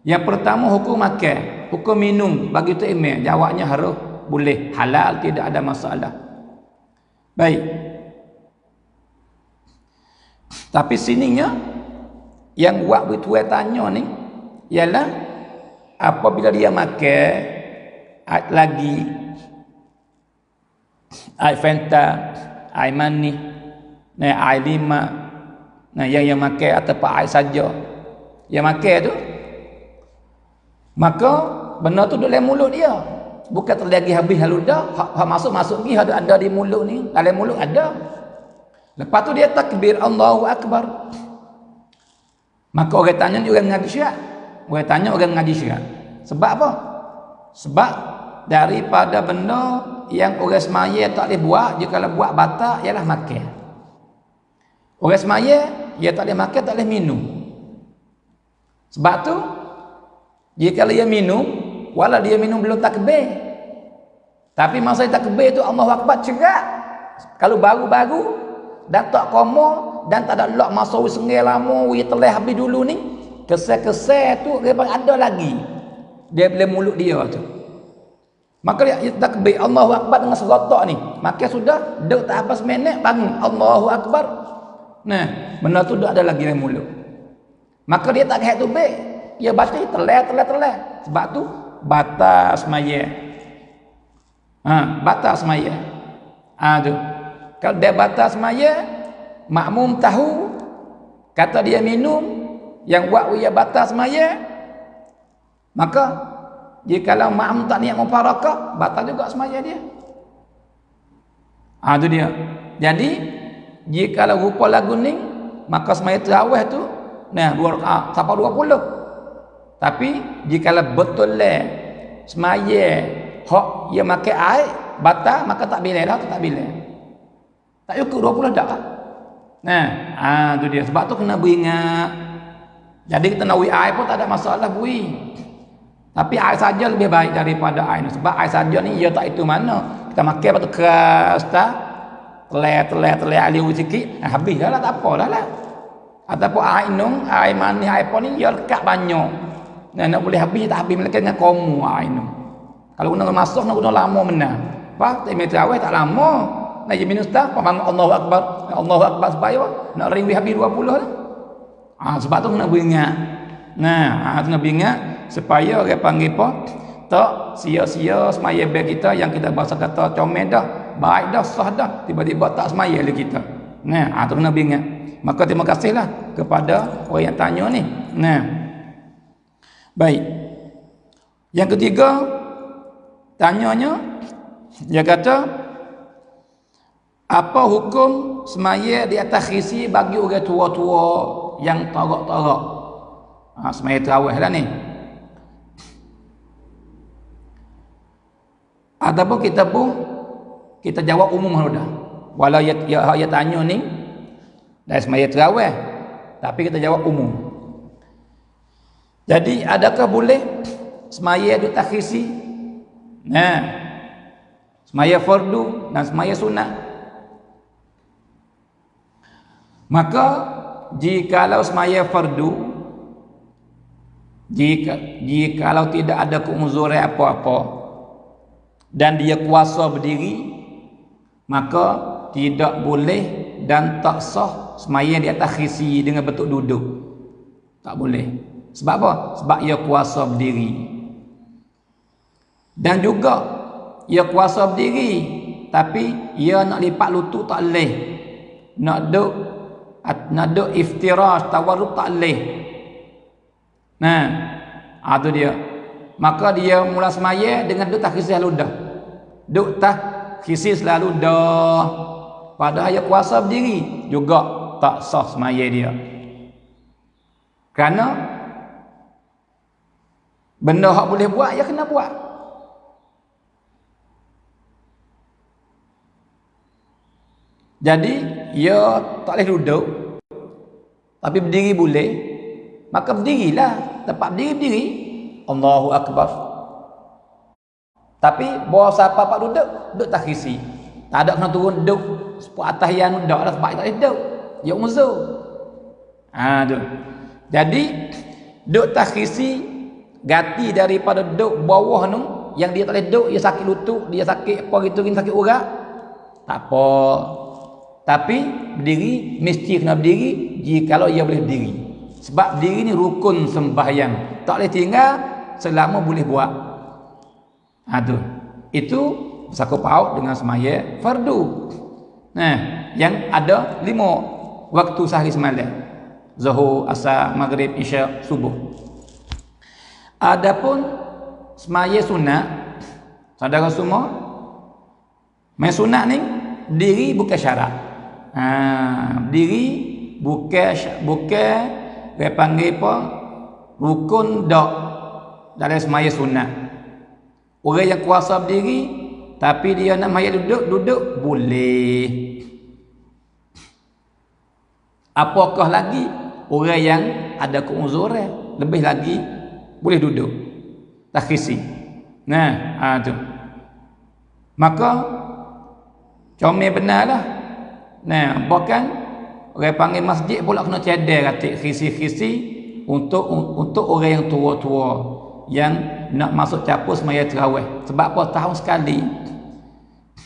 Yang pertama hukum makan, hukum minum bagi tu imam, jawabnya harus boleh, halal, tidak ada masalah. Baik. Tapi sininya yang buat betul tanya ni ialah apabila dia makan lagi air Fanta, air manis, air 5, yang makan ataupun air saja, yang makan tu, maka benda tu duduk dalam mulut dia. Bukan terlagi habis lalu dah, masuk pergi ada di mulut ni, dalam mulut ada. Lepas tu dia takbir Allahu Akbar. Maka orang tanya orang ngaji syirak. Orang tanya orang ngaji syirak. Sebab apa? Sebab daripada benda yang orang semaya tak boleh buat, jika kalau buat batal ialah makan. Orang semaya dia tak boleh makan, tak boleh minum. Sebab tu jika dia minum, walau dia minum belum takbir, tapi masa takbir tu Allahu Akbar cerak. Kalau baru-baru dan tak koma dan tak ada lok masa sengai lama we telah habis dulu ni, kesal-kesal tu dia ada lagi dia boleh mulut dia tu. Maka dia takbir Allahu Akbar dengan serotak ni, maka sudah duk tak apa seminit bangun Allahu Akbar. Nah, benda tu dah ada lagi dalam mulut. Maka dia tak kait tu baik. Dia baca telah. Sebab tu batas semaya. Batas semaya. Tu. Kalau dia batas semaya, makmum tahu kata dia minum yang buat dia batas semaya, maka jikalau makmum tak niat mufarakah, batal juga semaya dia. Tu dia. Jadi jikalau rupa lagu ni, maka semaya tarawih tu 2 rakaat sampai 20. Tapi jikalau betul semaya hak dia makan air batal, maka tak boleh dah, tak boleh. Tak cukup 20 dah. Tu dia. Sebab tu kena beringat. Jadi kita nak bui air pun tak ada masalah bui. Tapi air saja lebih baik daripada air ni. Sebab air saja ni ia tak itu mana. Kita makan lepas tu keras tak. Telah aliu sikit, habis dah lah, tak apa dah lah. Ataupun air minum, air manis, air apa ni ia lekat banyak. Nak boleh habis tak habis melekat dengan komu air minum. Kalau guna masuk nak guna lama benar. Apa? Tak terawih tak lama. Nak je minum tak, bangun Allahu Akbar supaya nak ring habis 20 dah. Sebab tu kena beringat. Kena beringat supaya orang panggil apa? Tak sia-sia semaya beg kita yang kita bahasa kata comel dah, baik dah, sah dah, tiba-tiba tak semaya lagi kita. Tu kena beringat. Maka terima kasihlah kepada orang yang tanya ni. Baik. Yang ketiga, tanyanya dia kata, apa hukum semaya di atas khisi bagi orang tua-tua yang tarak-tarak? Semaya tarawih lah ni. Ataupun kita jawab umum sudah. Walau dia tanya ni dari semaya tarawih, tapi kita jawab umum. Jadi adakah boleh semaya di atas khisi? Semaya fardu dan semaya sunat. Maka jikalau semaya fardu, jikalau tidak ada keuzuran apa-apa dan dia kuasa berdiri, maka tidak boleh dan tak sah semaya di atas khisi dengan bentuk duduk. Tak boleh. Sebab apa? Sebab ia kuasa berdiri. Dan juga ia kuasa berdiri, tapi ia nak lipat lutut tak boleh. Nak duk iftirash tawarruk tak boleh. Tu dia. Maka dia mula semaya dengan duk takhisi selalu dah. Duk takhisi selalu dah. Padahal ia kuasa berdiri, juga tak sah semaya dia. Kerana benda hak boleh buat, ia kena buat. Jadi ia tak boleh duduk, tapi berdiri boleh. Maka berdirilah. Tempat berdiri. Allahu Akbar. Tapi bawa siapa pak duduk tak khisi. Tak ada kena turun duduk sepuluh atas yang duduk lah, sebab tak boleh duduk. Ya uzur. Tu. Jadi duduk tak khisi ganti daripada duduk bawah tu yang dia tak boleh duduk, dia sakit lutut, dia sakit apa gitu, sakit urat. Tak apa. Tapi berdiri mesti kena berdiri jikalau ia boleh berdiri. Sebab berdiri ni rukun sembahyang. Tak boleh tinggal selama boleh buat. Tu. Itu sangkut paut dengan sembahyang fardu. Yang ada 5 waktu sehari semalam. Zuhur, Asar, Maghrib, Isyak, Subuh. Adapun semaya sunat, saudara semua, semaya sunat ni diri bukan syarat. Diri bukan dia panggil apa? Rukun dak dalam semaya sunat. Orang yang kuasa berdiri tapi dia nak maya duduk boleh. Apakah lagi orang yang ada keuzuran? lebih lagi boleh duduk takhisi. Nah, tu. Maka comel benarlah. Nah, bahkan orang panggil masjid pula kena cadar katik khisi-khisi untuk orang yang tua-tua yang nak masuk capur semaya tarawih. Sebab apa? Tahun sekali.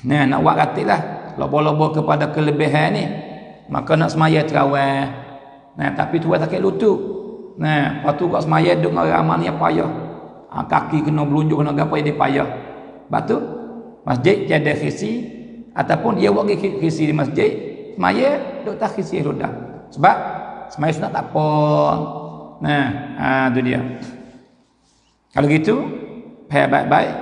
Nah, nak buat katiklah lobo-lobo kepada kelebihan ni. Maka nak semaya tarawih. Nah, tapi tua sakit lutut. Nah, lepas tu kat semaya duduk dengan ramai ni payah. Kaki kena belunjuk kena gapo dia payah. Lepas tu masjid tiada khisi ataupun dia buat khisi di masjid, semaya duk tak khisi roda. Sebab semaya sunat tak apa. Nah, tu dia. Kalau gitu, faham baik-baik.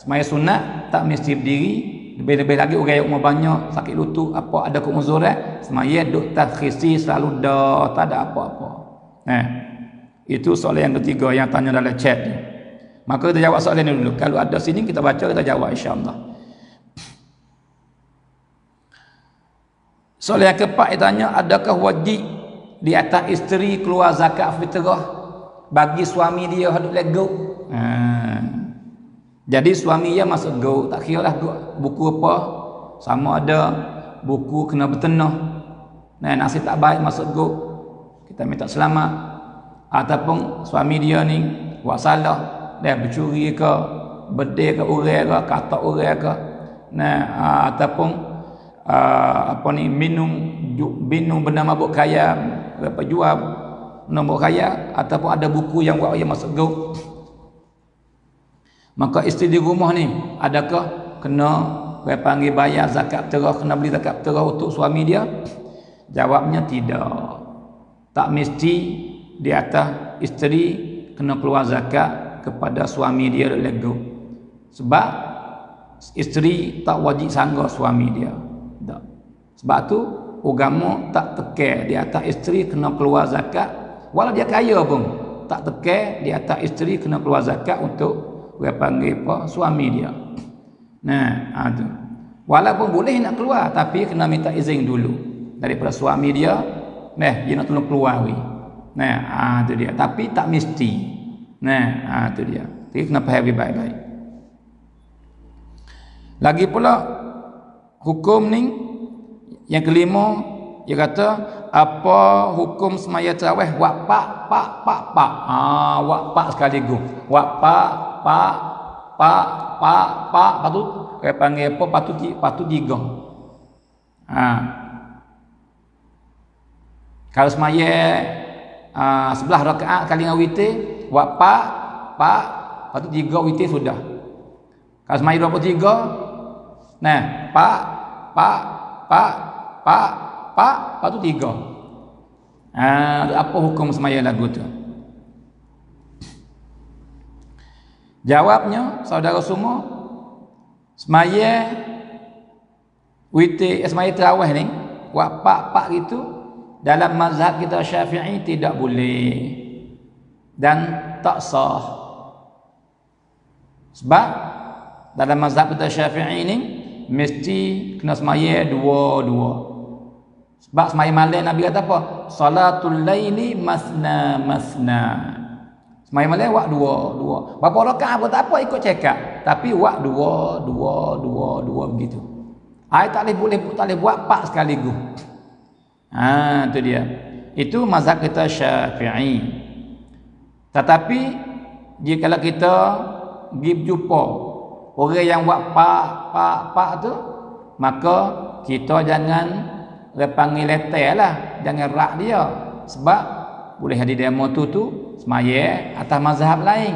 Semaya sunat tak mesti berdiri. Lebih-lebih lagi orang yang umur banyak, sakit lutut, apa ada keuzuran, semaya duk tak khisi selalu dah, tak ada apa-apa. Nah, itu soalan yang ketiga yang tanya dalam chat ni. Maka kita jawab soalan ini dulu. Kalau ada sini kita baca, kita jawab insya-Allah. Soalan yang keempat dia tanya, adakah wajib di atas isteri keluar zakat fitrah bagi suami dia hendak lego? Jadi suami dia masuk go, tak kira lah buku apa, sama ada buku kena bertenah. Nah, nasib tak baik masuk go, kita minta selamat. Ataupun suami dia ni buat salah, dia bercuri ke, bedil ke orang ke, kata orang ke. Nah, ataupun apa ni, minum benda mabuk kaya, apa jual mabuk kaya, ataupun ada buku yang buat dia masuk go. Maka isteri di rumah ni adakah kena orang panggil bayar zakat fitrah, kena beli zakat fitrah untuk suami dia? Jawabnya tidak. Tak mesti di atas isteri kena keluar zakat kepada suami dia lego. Sebab isteri tak wajib sangga suami dia. Tak. Sebab tu agama tak tekan di atas isteri kena keluar zakat, walau dia kaya pun tak tekan di atas isteri kena keluar zakat untuk orang panggil apa, suami dia. Nah, tu. Walaupun boleh nak keluar, tapi kena minta izin dulu daripada suami dia. Nah, dia nak tolong keluar we. Nah, tu dia. Tapi tak mesti. Nah, tu dia. Jadi kena faham baik-baik. Lagi pula hukum ni yang kelima, dia kata apa hukum semaya tarawih wak pak. Wak pak sekaligus. Wak pak patut saya panggil apa, patut tiga. Kalau semaya 11 rakaat kali dengan witir, wak pak patut 3 witir sudah. Kalau semaya 23, nah pak patut 3. Apa hukum semaya lagu tu? Jawabnya, saudara semua, semaya witir, semaya tarawih ni, wak pak gitu, dalam mazhab kita Syafi'i tidak boleh dan tak sah. Sebab dalam mazhab kita Syafi'i ni mesti kena semaya dua-dua. Sebab semaya malam Nabi kata apa? Salatul laili masna. Semaya malam wak dua. Berapa rakaat pun tak apa, ikut cekak. Tapi wak dua begitu. Tak boleh buat 4 sekaligus. Itu dia. Itu mazhab kita Syafi'i. Tetapi jika kita pergi jumpa orang yang buat pak tu, maka kita jangan panggil letter lah, jangan rak dia. Sebab boleh hadir demo tu semaya atas mazhab lain.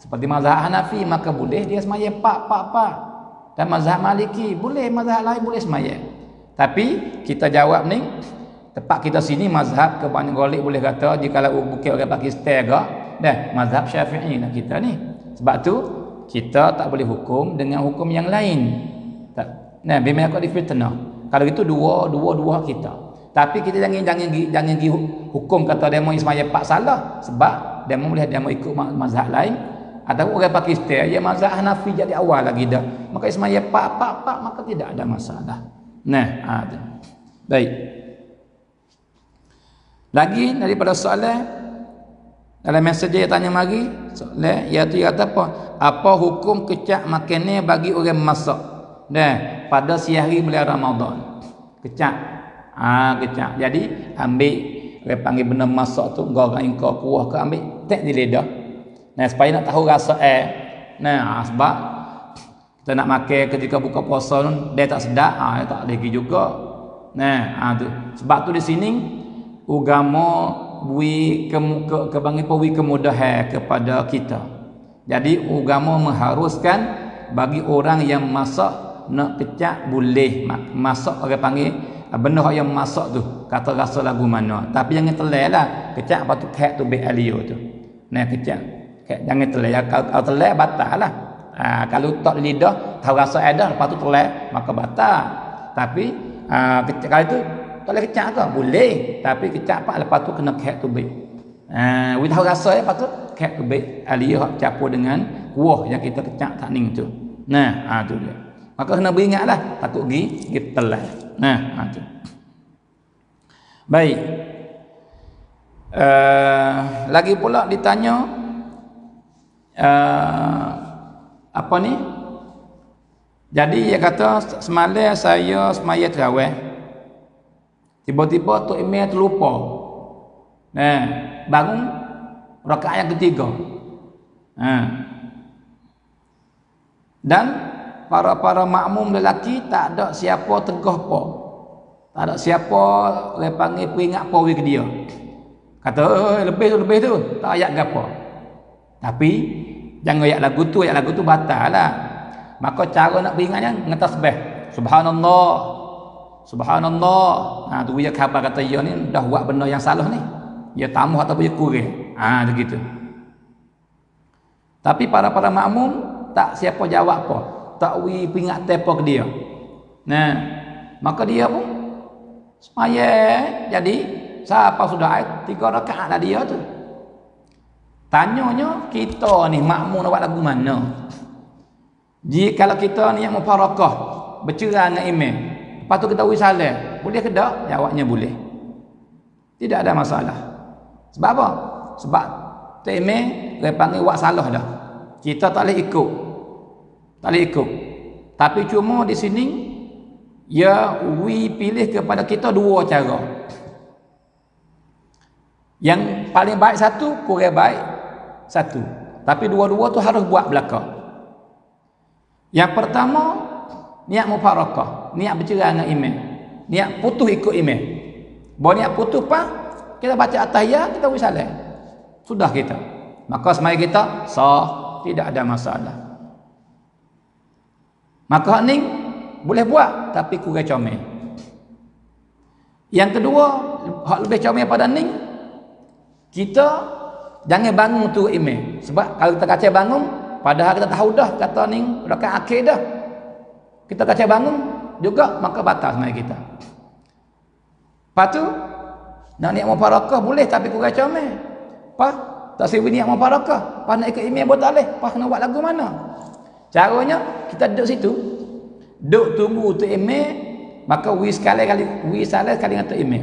Seperti mazhab Hanafi, maka boleh dia semaya pak. Dan mazhab Maliki boleh, mazhab lain boleh semaya. Tapi kita jawab ni, tempat kita sini mazhab kebanyakan golek boleh kata jika bukit orang Pakistan ke, dah mazhab Syafi'i lah kita ni. Sebab tu kita tak boleh hukum dengan hukum yang lain. Tak. Nah, bimbang aku difitnah. Kalau itu dua kita. Tapi kita jangan hukum kata demo Ismail Pak salah, sebab demo boleh demo ikut mazhab lain. Atau orang Pakistan dia mazhab Hanafi jadi awal lagi dah. Maka Ismail Pak maka tidak ada masalah. Nah, ada. Baik. Lagi daripada soalan Dalam mesej dia tanya mari, iaitu kata apa? Apa hukum kecak makan ni bagi orang masak? Dah, pada siang hari bulan Ramadan. Kecak. Kecak. Jadi ambil orang panggil benda masak tu goreng kau kuah ke ambil tek di lidah. Nah, supaya nak tahu rasa Nah, sebab kita nak makan ketika buka puasa dia tak sedap, dia tak lagi juga. Nah, tu. Sebab tu di sini agama bui kemudahan kepada kita. Jadi agama mengharuskan bagi orang yang masak nak kecak boleh masak, orang panggil benda yang masak tu kata rasa lagu mana, tapi jangan telai lah kecak patut kek tu be alio tu. Nah, kecak jangan telai, kalau telai batal lah. Kalau tak lidah tahu rasa ada lepas tu telai maka batal. Tapi kecak kalau itu tak boleh kecak ke? Boleh. Tapi kecak apa lepas tu kena kek tu baik. We tahu rasa lepas tu kek tu baik. Aliyah campur dengan kuah yang kita kecak tak ning tu. Nah, tu dia. Maka kena beringatlah takut pergi telan. Nah, tu. Baik. Lagi pula ditanya apa ni? Jadi dia kata semalam saya semaya tarawih. Tiba-tiba Tok Emir terlupa. Nah, bangun rakaat yang ketiga. Dan para makmum lelaki tak ada siapa tegah apa. Tak ada siapa orang panggil peringat apa ke dia. Kata, lebih tu. Tak ayat gapo. Tapi jangan ayat lagu tu batal lah. Maka cara nak peringatnya dengan tasbih. Subhanallah. Tu dia khabar kata dia ni dah buat benda yang salah ni. Dia tambah ataupun dia kurang. Begitu. Tapi para makmum tak siapa jawab apa. Tak peringat tepa ke dia. Nah, maka dia pun semaya. Jadi siapa sudah 3 rakaat lah dia tu. Tanyanya kita ni makmum nak buat lagu mana? Kalau kita ni yang mufarakah bercerai dengan imam, lepas tu kita wisalah, boleh ke tak? Jawabnya boleh. Tidak ada masalah. Sebab apa? Sebab tu imam dia panggil buat salah dah. Kita tak boleh ikut. Tapi cuma di sini ya pilih kepada kita 2 cara. Yang paling baik satu, kurang baik satu. Tapi dua-dua tu harus buat belakang. Yang pertama, niat mufarakah, niat bercerai dengan imam. Niat putus ikut imam. Bahawa niat putus kita baca at-tahiyat, kita wisalah. Sudah kita. Maka semaya kita sah, tidak ada masalah. Maka ni boleh buat tapi kurang comel. Yang kedua, hak lebih comel pada ni, kita jangan bangun tu imam. Sebab kalau kita kacau bangun, padahal kita tahu dah kata ni rakaat akhir dah. Kita kacau bangun juga maka batal sembahyang kita. Lepas tu nak niat mufarakah boleh tapi kurang comel. Tak sewi niat mufarakah. Nak ikut imam pun tak boleh. Nak buat lagu mana? Caranya kita duduk situ. Duduk tunggu tu imam, maka salah kali dengan tu imam.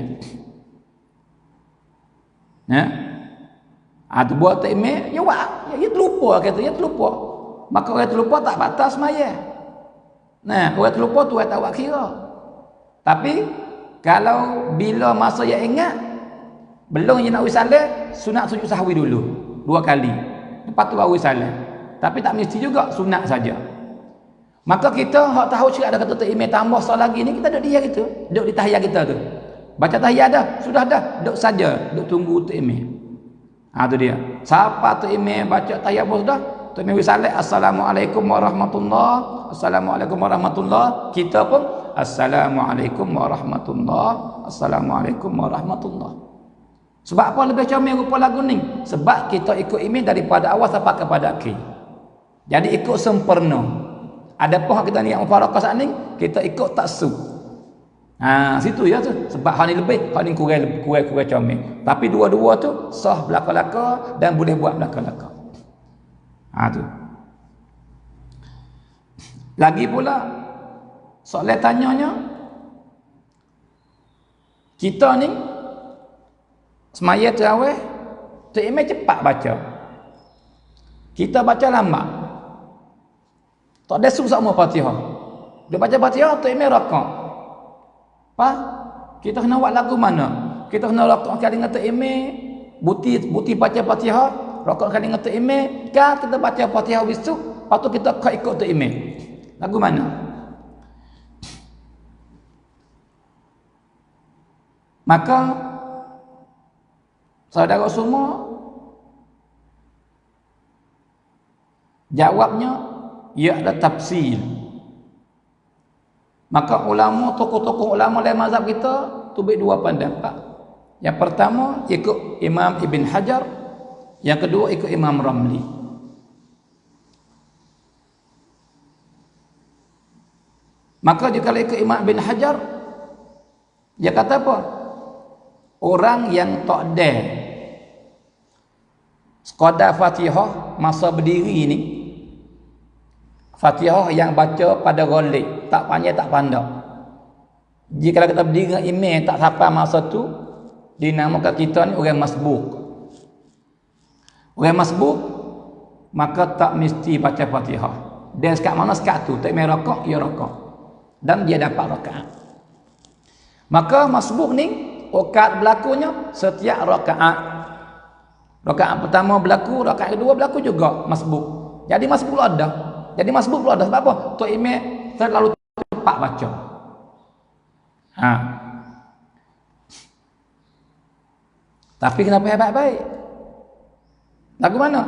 Tu buat tu imam, dia terlupa kata, dia terlupa. Maka orang terlupa tak batas sembahyang. Orang terlupa tu orang tak buat kira. Tapi kalau bila masa dia ingat belum dia nak wisalah, sunat sujud sahwi dulu 2 kali. Lepas tu baru wisalah. Tapi tak mesti juga, sunat saja. Maka kita hak tahu cakap ada kata tu imam tambah solat lagi ni, kita duduk dia gitu. Duduk di tahiyat kita tu. Baca tahiyat dah, sudah dah, duduk saja, duduk tunggu tu imam. Tu dia. Siapa tu imam baca tahiyat pun sudah, tu imam wisalah, assalamualaikum warahmatullahi, assalamualaikum warahmatullahi. Kita pun assalamualaikum warahmatullahi, assalamualaikum warahmatullahi. Sebab apa lebih comel rupa lagu ni? Sebab kita ikut imam daripada awal sampai kepada akhir. Jadi ikut sempurna. Adapun kita niat mufarakah saat ni, kita ikut taksub. Situ ya tu. Sebab hal ni lebih, hal ni kurang comel. Tapi dua-dua tu sah belaka-laka dan boleh buat belaka-laka. Tu. Lagi pula soalan tanyanya, kita ni semaya tarawih Tok Imam cepat baca. Kita baca lambat. Tak ada susah mau Fatihah. Dia baca Fatihah, Tok Imam rakaat. Apa? Kita kena buat lagu mana? Kita kena rakaat kali dengan Tok Imam, buti baca Fatihah, rakaat kali dengan Tok Imam, kan kita baca Fatihah wisu, lepas tu kita ikut Tok Imam. Lagu mana? Maka saudara semua jawabnya ia ada tafsir. Maka ulama, tokoh-tokoh ulama dalam mazhab kita tu dua pendapat. Yang pertama ikut Imam Ibn Hajar, yang kedua ikut Imam Ramli. Maka jika ikut Imam Ibn Hajar, dia kata apa? Orang yang tak ada sekadar Fatihah masa berdiri ni, Fatihah yang baca pada golek, tak panjang tak pandang. Jika kita berdiri dengan imam tak sampai masa tu, dinamakan kita ni orang masbuk. Orang masbuk maka tak mesti baca Fatihah. Dia sekat mana sekat tu, tak main rakaat, ia rakaat. Dan dia dapat rakaat. Maka masbuk ni rakaat berlakunya setiap rakaat. Rakaat pertama berlaku, rakaat kedua berlaku juga masbuk. Jadi masbuk pula ada. Jadi masbuk pula ada sebab apa? Tok Imam terlalu cepat baca. Tapi kenapa baik-baik? Lagu mana?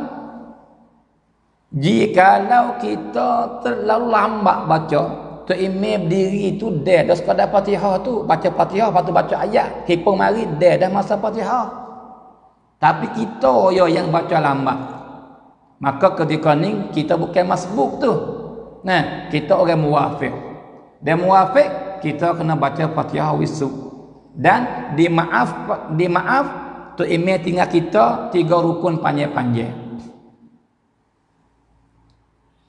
Jikalau kita terlalu lambat baca, Tok Imam berdiri tu dah sekadar Fatihah tu, baca Fatihah, lepas tu baca ayat, kipung mari dah masa Fatihah. Tapi kita yang baca lambat. Maka ketika ni kita bukan masbuk tu. Nah, kita orang muwafiq. Dan muwafiq kita kena baca Fatihah wisu. Dan dimaaf Tok Imam tinggal kita 3 rukun panjang-panjang.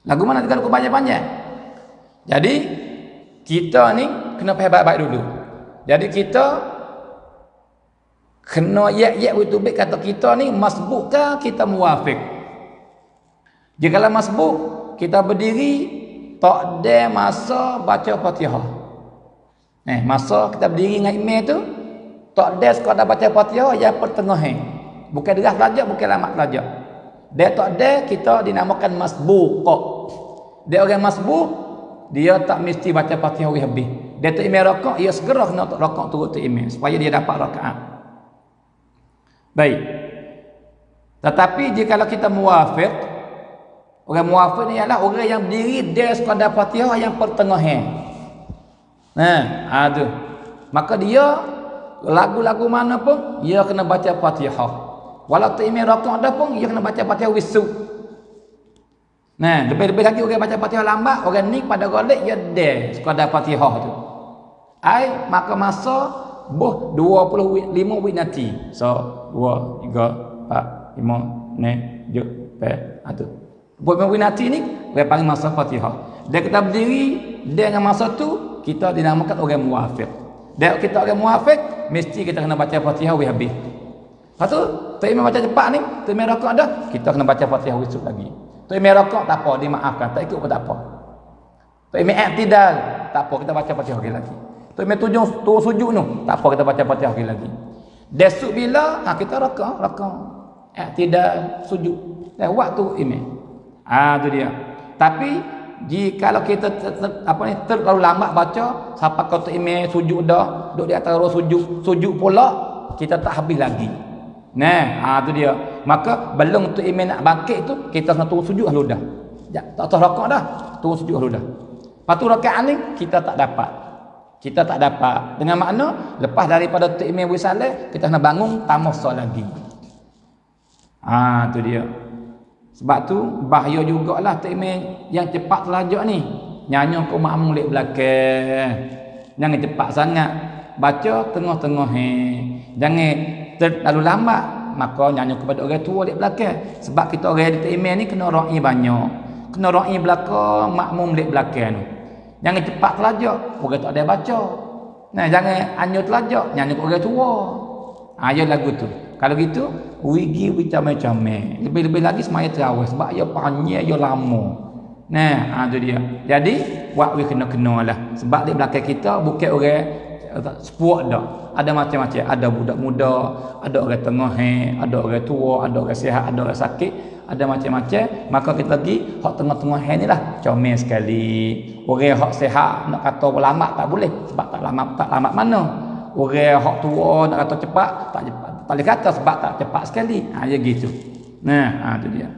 Lagu mana 3 rukun panjang-panjang? Jadi kita ni kena faham baik-baik dulu. Jadi kita kena betul baik kata kita ni masbuk ke kita muwafiq. Jikalau masbuk kita berdiri tak ada masa baca Fatihah. Masa kita berdiri dengan imam tu tak ada sekadar baca Fatihah yang pertengahan. Bukan deras belajar, bukan lambat belajar. Dia tak ada, kita dinamakan masbuk. Dia orang masbuk, dia tak mesti baca Fatihah habis. Dia tu imam rakaat, ia segera kena rakaat turut tu imam supaya dia dapat rakaat. Baik. Tetapi jika kita muwafiq, orang muwafiq ni ialah orang yang berdiri dia sekadar Fatihah yang pertengahan. Aduh. Maka dia lagu-lagu mana pun dia kena baca Fatihah. Walau tu imam rakaat dah pun dia kena baca Fatihah wisu. Lebih-lebih lagi orang baca Fatihah lambat, orang ni pada golek dia dah sekadar Fatihah tu. Maka masa 25 winati. So 2 3 4 5 6 7 8 25 winati ni dia panggil masa Fatihah. Dia kita berdiri dia dengan masa tu kita dinamakan orang muwafiq. Dan kita orang muwafiq mesti kita kena baca Fatihah habis. Lepas tu Tok Imam baca cepat ni, Tok Imam rakaat dah, kita kena baca Fatihah esok lagi. Tok Imam rakaat tak apa, dimaafkan, tak ikut pun tak apa. Tok Imam i'tidal, tak apa, kita baca Fatihah lagi. Tok Imam turun sujud tu, tak apa, kita baca Fatihah lagi. Desuk bila kita rakaat, i'tidal, sujud. Waktu imam. Tu dia. Tapi jikalau kita terlalu lambat baca sampai kau imam sujud dah, duduk di atas sujud pula kita tak habis lagi. Tu dia. Maka belum tu imam nak bangkit tu kita kena turun sujud dulu dah. Tak tahu rakaat dah, turun sujud dulu dah. Lepas tu rakaat ni kita tak dapat. Kita tak dapat. Dengan makna lepas daripada tu imam bersalat kita kena bangun tambah solat lagi. Tu dia. Sebab tu bahaya jugalah Tok Imam yang cepat telajak ni. Nyanyi ke makmum lek belakang. Jangan cepat sangat. Baca tengah-tengah. Jangan terlalu lambat. Maka nyanyi kepada orang tua lek belakang. Sebab kita orang di Tok Imam ni kena ra'i banyak. Kena ra'i belakang makmum lek belakang tu. Jangan cepat telajak, orang tak ada baca. Jangan hanyut telajak, nyanyi ke orang tua. Ya lagu tu. Kalau gitu wigi macam-macam. Lebih-lebih lagi semaya terawih sebab ia panjang, ia lama. Nah, tu dia. Jadi buat we kena-kena lah. Sebab di belakang kita bukan orang sepuak dah. Ada macam-macam. Ada budak muda, ada orang tengah, ada orang tua, ada orang sihat, ada orang sakit, ada macam-macam. Maka kita pergi hak tengah-tengah ni lah. Comel sekali. Orang hak sihat nak kata lama tak boleh sebab tak lama mana. Orang hak tua nak kata cepat tak cepat. Tak boleh kata sebab tak cepat sekali. Ya gitu. Nah, tu dia.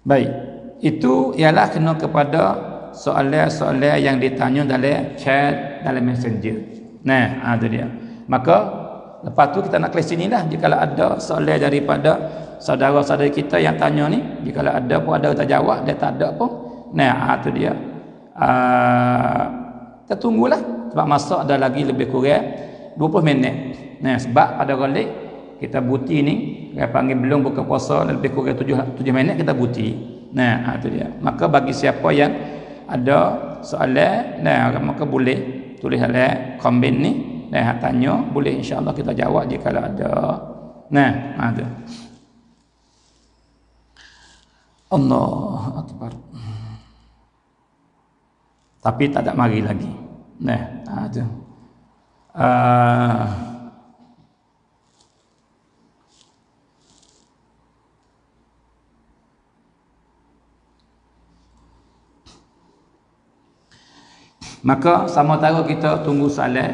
Baik. Itu ialah kena kepada soalan-soalan yang ditanya dalam chat, dalam messenger. Nah, tu dia. Maka lepas tu kita nak kelas sini lah. Jika ada soalan daripada saudara-saudara kita yang tanya ni, jika ada pun ada kita jawab, dia tak ada pun. Nah, tu dia. Kita tunggulah sebab masa ada lagi lebih kurang 20 minit. Nah, sebab pada golik kita buti ni, kita panggil belum buka puasa lebih kurang 7 minit kita buti. Nah, tu dia. Maka bagi siapa yang ada soalan, nah maka boleh tulis dalam komen ni, nah tanya, boleh insya-Allah kita jawab jika ada. Nah, tu. Allahu akbar. Tapi tak ada mari lagi. Nah, tu. Maka sama tahu kita tunggu soalan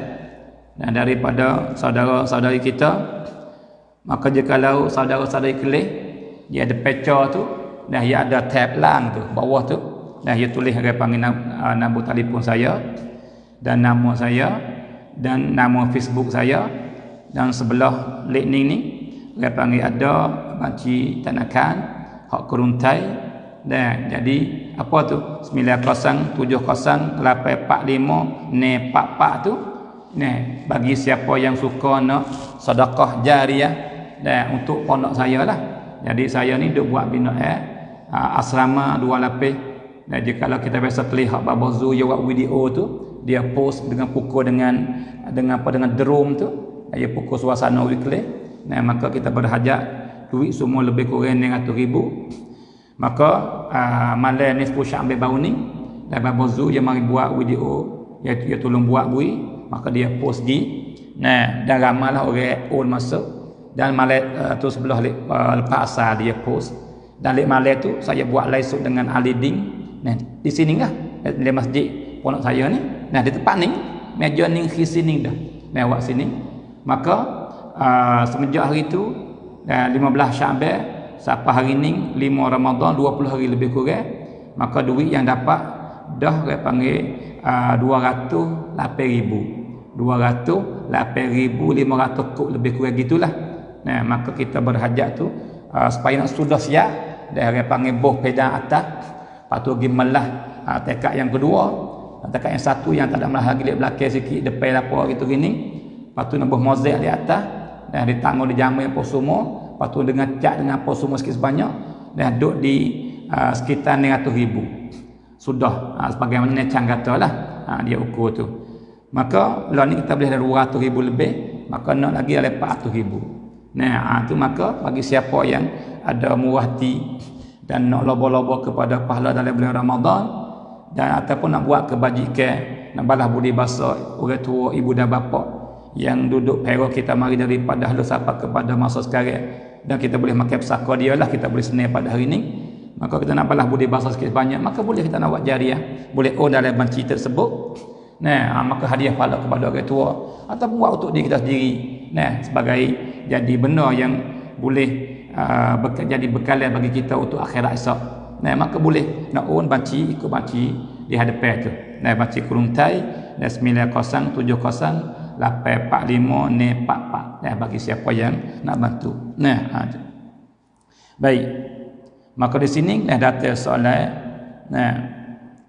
dan daripada saudara-saudari kita. Maka jikalau saudara-saudari kelih dia ada pecah tu, dah dia ada tab lang tu bawah tu, dah dia tulis dia panggil nombor telefon saya dan nama saya dan nama Facebook saya, dan sebelah lightning ni dia panggil ada banci tanakan hak keruntai. Dan jadi apa tu 90708445 ne 44 tu, nah bagi siapa yang suka nak sedekah jariah dan untuk pondok saya lah. Jadi saya ni duk buat binaan asrama 2 lapis. Dan jikalau kita biasa terlihat Baba Zu dia buat video tu, dia post dengan pukul dengan drum tu, dia pukul suasana weekly. Nah, maka kita berhajat duit semua lebih kurang 900,000. Maka malam ni 10 Syakban baru ni, dan Baba Zu dia mari buat video, dia tolong buat bui, maka dia post di. Nah, dan ramailah orang old masuk. Dan malam tu sebelah lepas asar dia post. Dan lek malam tu saya buat live shoot dengan Ali Ding. Nah, di sini lah di masjid pondok saya ni. Nah, di tempat ni meja ni sini dah. Nah, buat sini. Maka semenjak hari tu 15 Syakban sampai hari ni 5 Ramadan 20 hari lebih kurang, maka duit yang dapat dah dia panggil 208,500 kop lebih kurang gitulah. Nah, maka kita berhajat tu supaya nak sudah siap dah dia panggil boh pedang atas, lepas tu pergi melah tekad yang kedua, tekad yang satu yang tak ada melah lagi di belakang sikit depan apa gitu gini, lepas tu nak boh mozaik di atas dan ditanggung di jamu yang pos semua. Lepas tu dengan cat dengan apa semua sikit sebanyak, dah duduk di sekitar 900,000 sudah, sebagaimana Necang kata lah, dia ukur tu. Maka lah ni kita boleh ada 200,000 lebih, maka nak lagi ada 400,000. Nah, tu maka bagi siapa yang ada murah hati dan nak lobo-lobo kepada pahala dalam bulan Ramadan, dan ataupun nak buat kebajikan, nak balas budi basa orang tua, ibu dan bapa yang duduk pero kita mari daripada dahulu sampai kepada masa sekarang, dan kita boleh makan pesaka dia lah, kita boleh senang pada hari ni, maka kita nak balas budi basa sikit banyak, maka boleh kita nak buat jariah, boleh dalam banci tersebut. Nah, maka hadiah pahala kepada orang tua ataupun buat untuk diri kita sendiri. Nah, sebagai jadi benda yang boleh jadi bekalan bagi kita untuk akhirat esok. Nah, maka boleh nak banci, ikut banci di hadapan tu. Nah, banci kuruntai dan 90708445 ne 44. Nah, bagi siapa yang nak bantu. Nah, baik. Maka di sini dah datang soalan. Nah,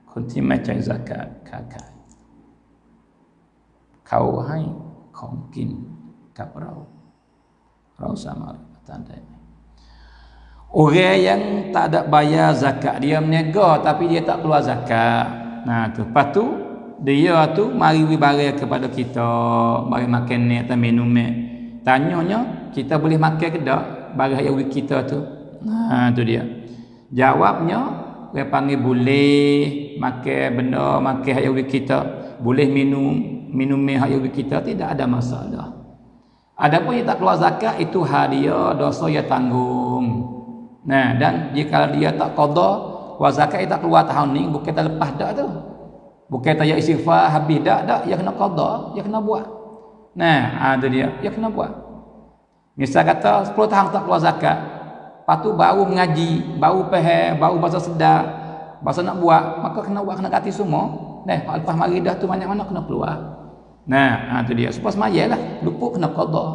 kunti macam zakat kakak. Kau hai kongkin kaprau. Rau sama tanda ini. Orang yang tak ada bayar zakat, dia meniaga tapi dia tak keluar zakat. Nah, tu lepas tu dia tu mari barang kepada kita, bagi makan ni atau minum ni. Tanyanya kita boleh makan ke tak barang yang kita tu? Tu dia. Jawabnya dia panggil boleh makan benda, makan yang kita, boleh minum yang kita, tidak ada masalah. Adapun yang tak keluar zakat itu hadiah dosa yang tanggung. Nah, dan jika dia tak qada keluar zakat dia tak keluar tahun ni, bukan tak lepas dak tu. Bukan tak istighfar habis dak, dia kena qada, dia kena buat. Nah, tu dia kena buat. Misal kata 10 tahun tak keluar zakat, lepas tu baru mengaji, baru faham, baru bahasa sedar, bahasa nak buat, maka kena buat, kena ganti semua. Nah, lepas mari dah tu mana-mana kena keluar. Nah, tu dia. Supaya semayalah, lupa kena qada.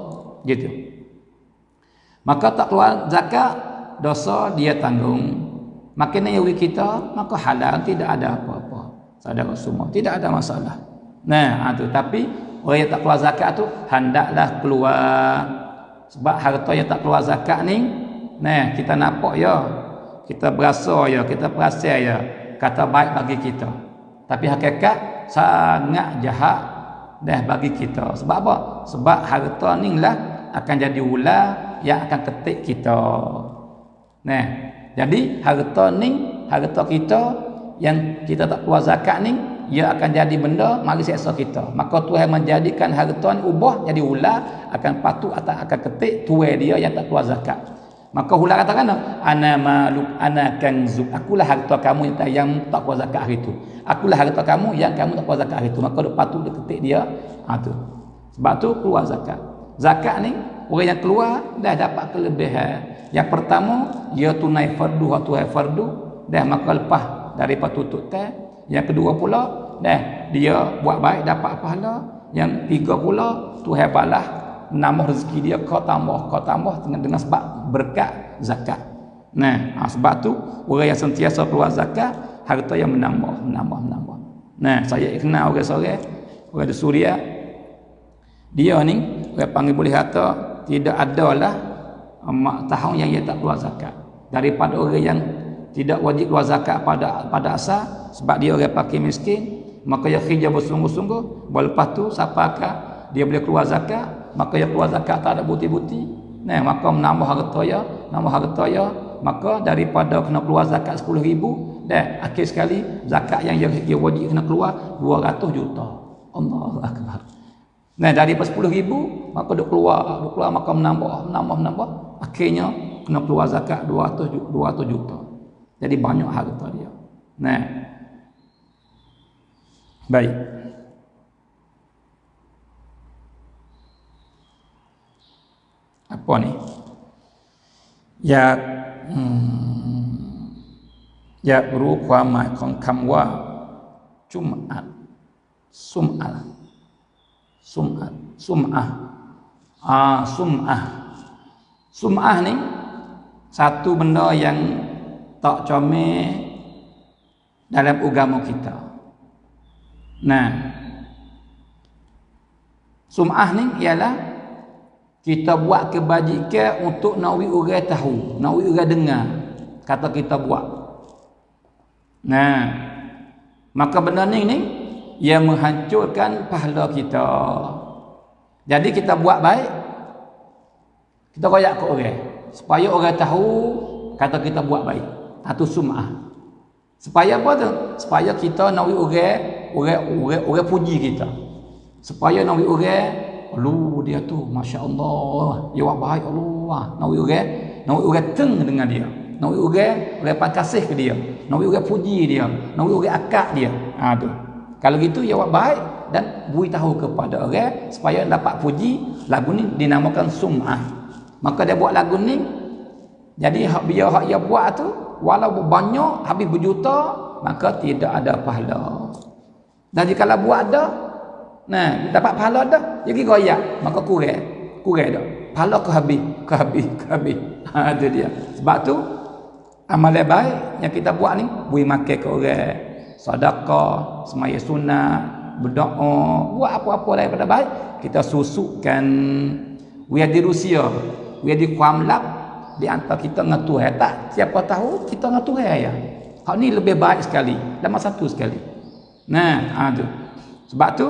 Gitu. Maka tak keluar zakat, dosa dia tanggung. Makin yang kita, maka halal, tidak ada apa-apa. Saudara semua, tidak ada masalah. Nah, tu tapi orang yang tak keluar zakat tu hendaklah keluar. Sebab harta yang tak keluar zakat ni, nah, kita nampak ya, kita berasa ya, kita perasan ya, kata baik bagi kita. Tapi hakikat sangat jahat dah bagi kita. Sebab apa? Sebab harta ni lah akan jadi ular yang akan ketik kita. Nah, jadi harta ni, harta kita yang kita tak keluar zakat ni, ia akan jadi benda mari seksa kita. Maka Tuhan menjadikan harta ni ubah jadi ular, akan patuh atau akan ketik tuai dia yang tak keluar zakat. Maka ular katakan, ana maluk ana kanzuk, akulah harta kamu yang tak keluar zakat hari itu. Akulah harta kamu yang kamu tak keluar zakat hari itu. Maka dia patuh dia ketik dia. Tu. Sebab tu keluar zakat. Zakat ni orang yang keluar dah dapat kelebihan. Yang pertama, dia tunai fardu atau fardu, dah maka lepas daripada tutup teh. Yang kedua pula, dah dia buat baik dapat pahala. Yang tiga pula, Tuhan balas menambah rezeki dia kau tambah dengan sebab berkat zakat. Nah, sebab tu orang yang sentiasa keluar zakat, harta yang menambah. Nah, saya kenal orang seorang, orang di Suria. Dia ni orang panggil boleh kata tidak adalah tahun yang dia tak keluar zakat. Daripada orang yang tidak wajib keluar zakat pada asal, sebab dia orang pakai miskin, maka dia kerja bersungguh-sungguh, lepas tu siapakah dia boleh keluar zakat, maka dia keluar zakat tak ada bukti-bukti. Nah, maka menambah harta ya, maka daripada kena keluar zakat 10,000, dah akhir sekali zakat yang dia wajib kena keluar 200 juta. Allahu akbar. Nah, daripada 10,000 maka dia keluar maka menambah, akhirnya kena keluar zakat 200 juta. Jadi banyak harta dia. Nah, baik. Apa ni? Yaรู้ความหมายของคำว่าจุมอะซุมอะSum'ah ni satu benda yang tak comel dalam agama kita. Nah, sum'ah ni ialah kita buat kebajikan untuk nawi orang tahu, nawi orang dengar kata kita buat. Nah, maka benda ni ia menghancurkan pahala kita. Jadi kita buat baik, kita royak ke orang supaya orang tahu kata kita buat baik. Itu sum'ah. Supaya apa tu? Supaya kita nawi orang puji kita. Supaya nawi orang, lu dia tu masya-Allah, dia buat baik Allah. Nawi orang teng dengan dia. Nawi orang kasih ke dia. Nawi orang puji dia. Nawi orang akak dia. Tu. Kalau gitu dia buat baik dan beritahu kepada orang supaya dapat puji. Lagu ni dinamakan sum'ah. Maka dia buat lagu ni, jadi hak dia buat tu walau banyak habis berjuta, maka tidak ada pahala. Dan jika buat dah, nah dapat pahala dah, jadi goyak, maka kurang dah. Pahala ke habis. Itu dia. Sebab tu amalan baik yang kita buat ni boleh makan ke orang, sedekah, semaya sunat, berdoa, buat apa-apa daripada baik, kita susukkan. Dia di Rusia, dia diความลับdi antara kita dengan Tuhan. Tak siapa tahu kita dengan Tuhan ya. Hak ni lebih baik sekali, lama satu sekali. Nah, tu. Sebab tu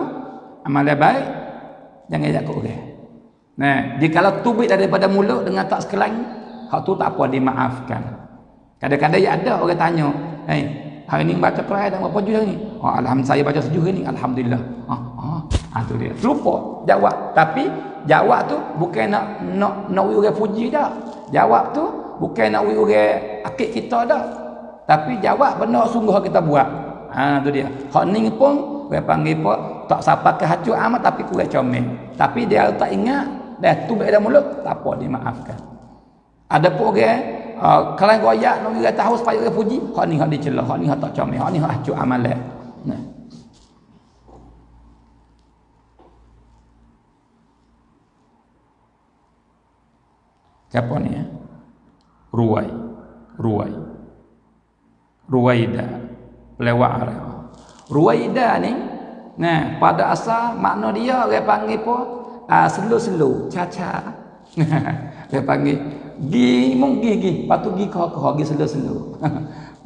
amalan baik jangan ajak kat orang. Nah, jikalau tubik daripada mulut dengan tak sekelain, hak tu tak apa dimaafkan. Kadang-kadang ada orang tanya, hari ni baca Quran dah berapa juz ni? Alhamdulillah saya baca sejuz ni, alhamdulillah. Tu dia. Terlupa jawab. Tapi jawab tu bukan nak orang puji dah. Jawab tu bukan nak orang akid kita dah. Tapi jawab benda sungguh kita buat. Tu dia. Hak ni pun orang panggil apa? Tak sampai ke hati amat tapi kurang comel. Tapi dia tak ingat, dah tubik dalam mulut, tak apa dimaafkan. Ada pun orang kalau goyak nak orang tahu supaya orang puji, hak ni hak dicela, hak ni hak tak comel, hak ni hak hancur amalan. Nah. Siapa ni ya? Ruwaida pelewak Arab. Ruwaida ni, nah pada asal makna dia orang panggil apa? Slow, caca. Dia panggil gi, patu gi kau gi slow.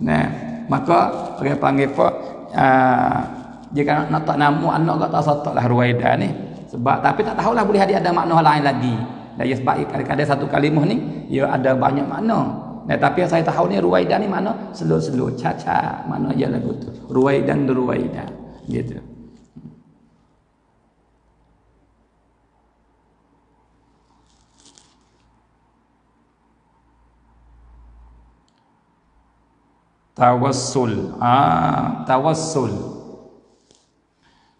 Nah, maka orang panggil apa? Jika nak tak nama anak kau tak sataklah Ruwaida ni. Sebab tapi tak tahulah boleh ada makna lain lagi. Dan ya sebab kadang-kadang satu kalimah ni ia ada banyak makna. Nah, tapi yang saya tahu ni Ruwaida ni makna slow, caca, makna dia lagu tu. Ruwaida gitu. Tawassul.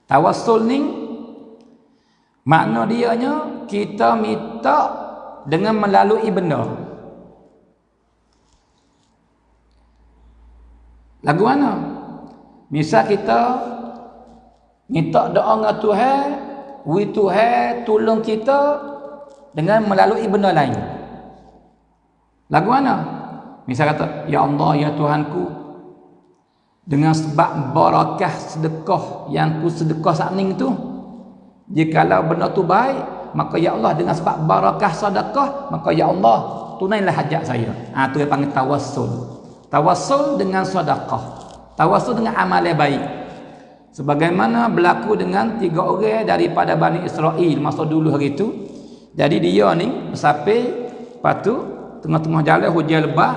Tawassul ni makna dianya kita minta dengan melalui benda. Lagu mana? Misal kita minta doa dengan Tuhan, Tuhan tolong kita dengan melalui benda lain. Lagu mana? Misal kata, ya Allah, ya Tuhanku, dengan sebab barakah sedekah yang ku sedekah saat ni tu, jikalau benda tu baik, maka ya Allah dengan sebab barakah sedekah, maka ya Allah tunailah hajat saya. Tu yang panggil tawassul. Tawassul dengan sedekah, tawassul dengan amalan baik. Sebagaimana berlaku dengan 3 orang daripada Bani Israel masa dulu hari itu. Jadi dia ni sampai patu tengah-tengah jalan hujan lebat,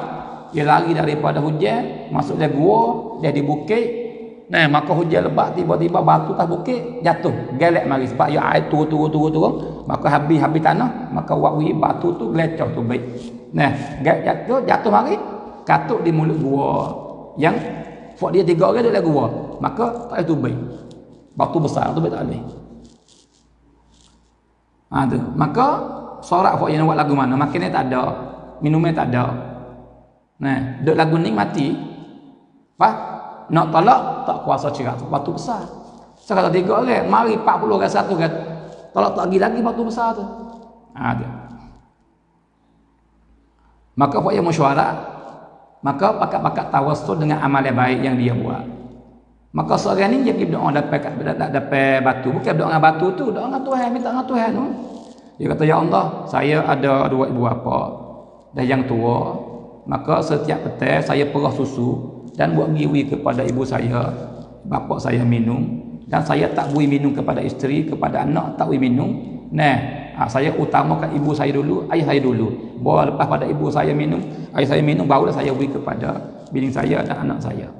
dia lari daripada hujan masuk dalam gua, dia di bukit. Nah, maka hujan lebat tiba-tiba batu atas bukit jatuh, gelek mari sebab ya air turun, maka habis tanah, maka wakwi batu tu gelecah tu baik. Nah, jatuh mari katuk di mulut gua. Yang fok dia 3 orang duduk dalam gua, maka tak itu baik. Batu besar tu baik tak boleh. Tu. Maka sorak fok yang buat lagu mana, makinnya tak ada, minumnya tak ada. Nah, duduk lagu ni mati. Nak tolak tak kuasa cerak tu batu besar. Saya kata 3 orang, mari 40 orang satu kan. Tolak tak lagi batu besar tu. Dia. Maka fok yang mesyuarat, maka pakat-pakat tawassul dengan amalan baik yang dia buat. Maka seorang ni dia pergi doa dapat batu, bukan doa dengan batu tu, doa dengan Tuhan, minta dengan Tuhan tu. Dia kata, ya Allah, saya ada 2 ibu bapa dan yang tua, maka setiap petang saya perah susu dan buat giwi kepada ibu saya, bapa saya minum, dan saya tak beri minum kepada isteri, kepada anak tak beri minum. Saya utamakan ibu saya dulu, ayah saya dulu. Baru lepas pada ibu saya minum, ayah saya minum, barulah saya beri kepada bini saya dan anak saya.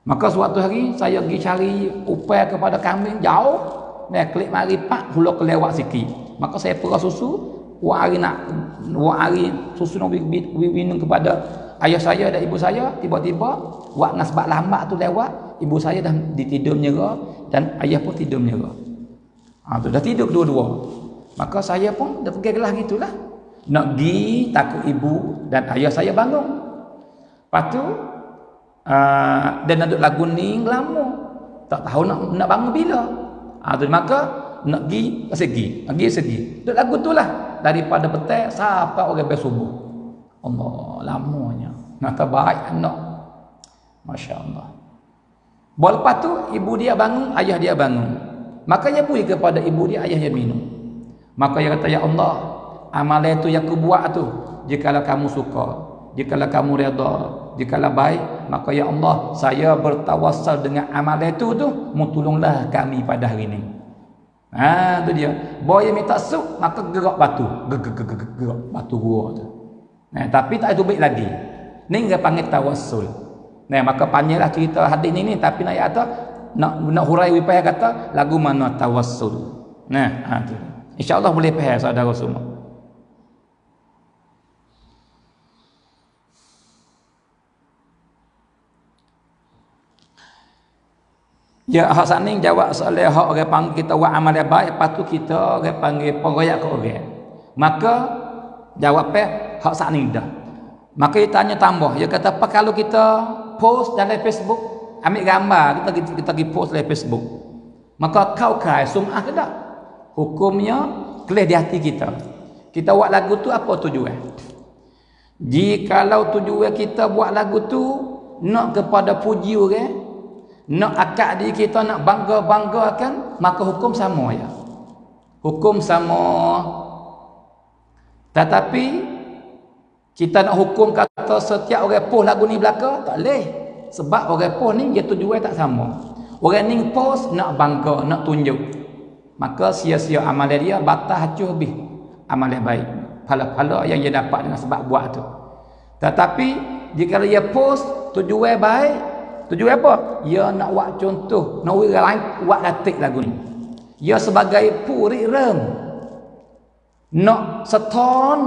Maka suatu hari saya pergi cari upaya kepada kambing jauh, klik mari pak hula kelewat sikit. Maka saya perah susu, hari susu nak beri minum kepada ayah saya dan ibu saya. Tiba-tiba wak nasbat lambat tu lewat, ibu saya dah ditidur menyerah dan ayah pun tidur menyerah. Tu dah tidur dua-dua. Maka saya pun dah pergi gelah gitulah. Nak pergi takut ibu dan ayah saya bangun. Lepas tu dan nak duduk lagu ni lama. Tak tahu nak bangun bila. Maka nak pergi segi. Duduk lagu tu lah. Daripada petang sampai orang bersubuh. Allah, lamanya. Nak terbaik anak. Masya Allah. Lepas tu ibu dia bangun, ayah dia bangun. Maka dia beri kepada ibu dia, ayah dia minum. Maka dia kata, ya Allah, amalan itu yang aku buat tu, jikalau kamu suka, jikalau kamu redha, jikalau baik, maka ya Allah, saya bertawassul dengan amal itu tu, mu tolonglah kami pada hari ini. Tu dia. Boy minta sup, maka gerak batu. Gerak batu gua tu. Tapi tak ada baik lagi. Ni dia panggil tawassul. Maka panjanglah cerita hadis ni, tapi nak kata nak hurai wipah kata lagu mana tawassul. Tu. Insya-Allah boleh faham saudara semua. Ya, hak saning jawab soalan hak orang panggil kita buat amal yang baik, lepas tu kita orang panggil pengoyak ke orang. Maka jawab hak saning dah. Maka dia tanya tambah, dia kata apa kalau kita post dalam Facebook, ambil gambar kita pergi post dalam Facebook. Maka kau kai sum'ah ke tak? Hukumnya kelih di hati kita. Kita buat lagu tu apa tujuan? Jikalau tujuan kita buat lagu tu nak kepada puji orang, nak akad diri kita, nak bangga-banggakan, maka hukum sama ya. Hukum sama. Tetapi kita nak hukum kata setiap orang post lagu ni belaka, tak boleh. Sebab orang post ni dia tujuan tak sama. Orang ni post nak bangga, nak tunjuk. Maka sia-sia amal dia, batal hancur habis amal yang baik. Pahala-pahala yang dia dapat dengan sebab buat tu. Tetapi jika dia post tujuan baik, tujuan apa? Dia nak buat contoh, nak orang lain buat latik lagu ni. Dia sebagai puri rem, nak seton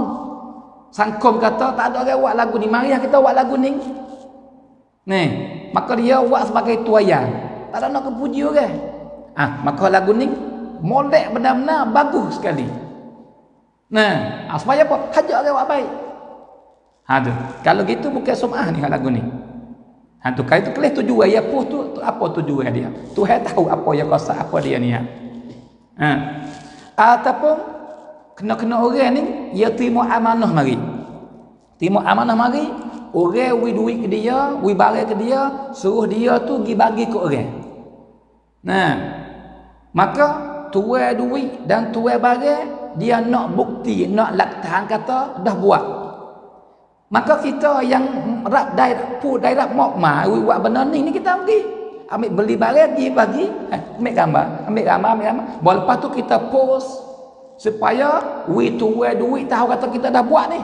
sangkom kata tak ada orang buat lagu ni, mari kita buat lagu ni. Maka dia buat sebagai tuayan, tak ada nak kepuji orang. Maka lagu ni molek benar-benar bagus sekali. Supaya apa? Hajak orang buat baik. Tu. Kalau gitu bukan sum'ah ni lagu ni. Tu kalau itu kelih tujuan ya post tu apa tujuan dia? Tuhan tahu apa yang kuasa apa dia ni. Ataupun kena orang ni dia terima amanah mari. Terima amanah mari, orang wi duit ke dia, wi barang ke dia, suruh dia tu pergi bagi ke orang. Maka tuai duit dan tuai barang dia nak bukti, nak laktahan kata dah buat. Maka kita yang rap daerah mokma buat benda ni kita pergi ambil beli barang pergi bagi, ambil gambar. Baru lepas tu kita post supaya we tuai duit tahu kata kita dah buat ni.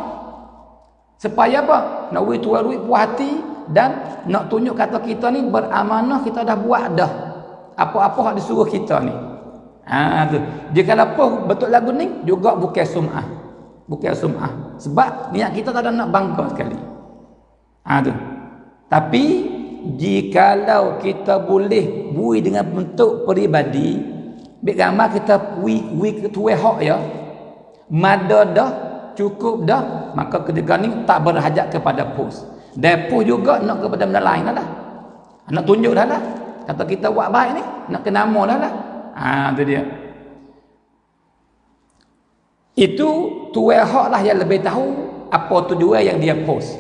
Supaya apa? Nak we tuai duit puas hati dan nak tunjuk kata kita ni beramanah, kita dah buat dah. Apa-apa hak disuruh kita ni. Tu. Jika apa betul lagu ni juga bukan sum'ah. Bukan sum'ah. Sebab niat kita tak ada nak bangga sekali. Tu. Tapi jikalau kita boleh bui dengan bentuk peribadi, ambil gambar kita we ketua hak ya, mada dah, cukup dah, maka ketika ni tak berhajat kepada post. Dan post juga nak kepada benda lain dah. Nak tunjuk dah lah. Kata kita buat baik ni, nak ke nama dah lah. Tu dia. Itu tuai hak lah yang lebih tahu apa tujuan yang dia post.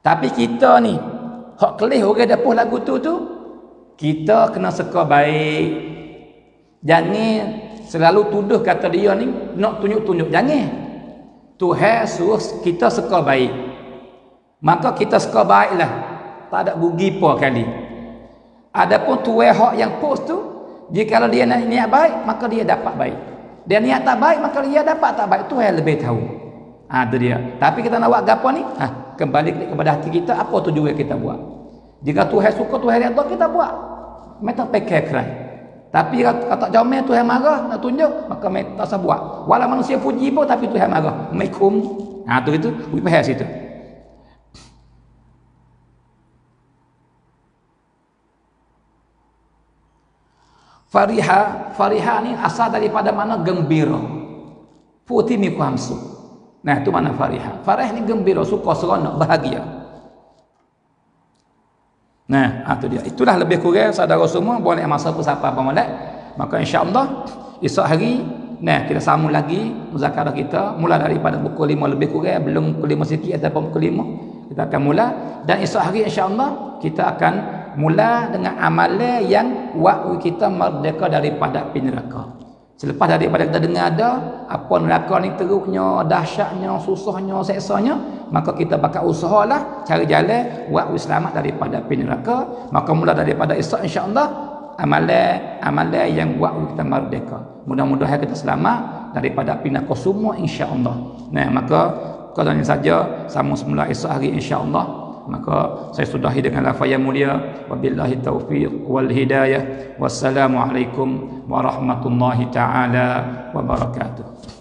Tapi kita ni hak kelih orang dah post lagu tu kita kena seka baik. Jangan selalu tuduh kata dia ni nak tunjuk-tunjuk. Jangan. Tuhan suruh kita seka baik. Maka kita seka baiklah. Tak ada rugi apa kali. Adapun tuai hak yang post tu, jika dia niat baik, maka dia dapat baik. Dia niat tak baik, maka dia dapat tak baik. Tuhan lebih tahu. Itu dia. Tapi kita nak buat gapo ni? Kembali kepada hati kita, apa tujuan kita buat. Jika Tuhan suka, Tuhan redha, kita buat. Mereka pakai kerai. Tapi kata jomel Tuhan marah, nak tunjuk, maka mereka tak usah buat. Walau manusia puji pun, tapi Tuhan marah. Assalamualaikum. Tu itu, we faham situ. Fariha ni asal daripada mana gembira. Putih mi kuhamsu. Itu mana fariha. Farah ni gembira, suka, seronok, bahagia. Itu dia. Itulah lebih kurang saudara semua. Boleh masa pun siapa apa molek. Maka insya-Allah esok hari kita sambung lagi muzakarah kita mula daripada pukul 5 lebih kurang, belum pukul 5 sikit ataupun pukul 5 kita akan mula. Dan esok hari insya-Allah kita akan mula dengan amalan yang waktu kita merdeka daripada api neraka. Selepas daripada kita dengar ada apa neraka ni teruknya, dahsyatnya, susahnya, seksanya, maka kita bakal usahalah cari jalan buat selamat daripada api neraka. Maka mula daripada esok insya-Allah amalan yang buat kita merdeka. Mudah-mudahan kita selamat daripada api neraka semua insya-Allah. Nah, maka kalau ini saja sama semula esok hari insya-Allah. Maka saya sudahi dengan lafaz yang mulia, wabillahi taufiq wal hidayah. Wassalamualaikum warahmatullahi taala wabarakatuh.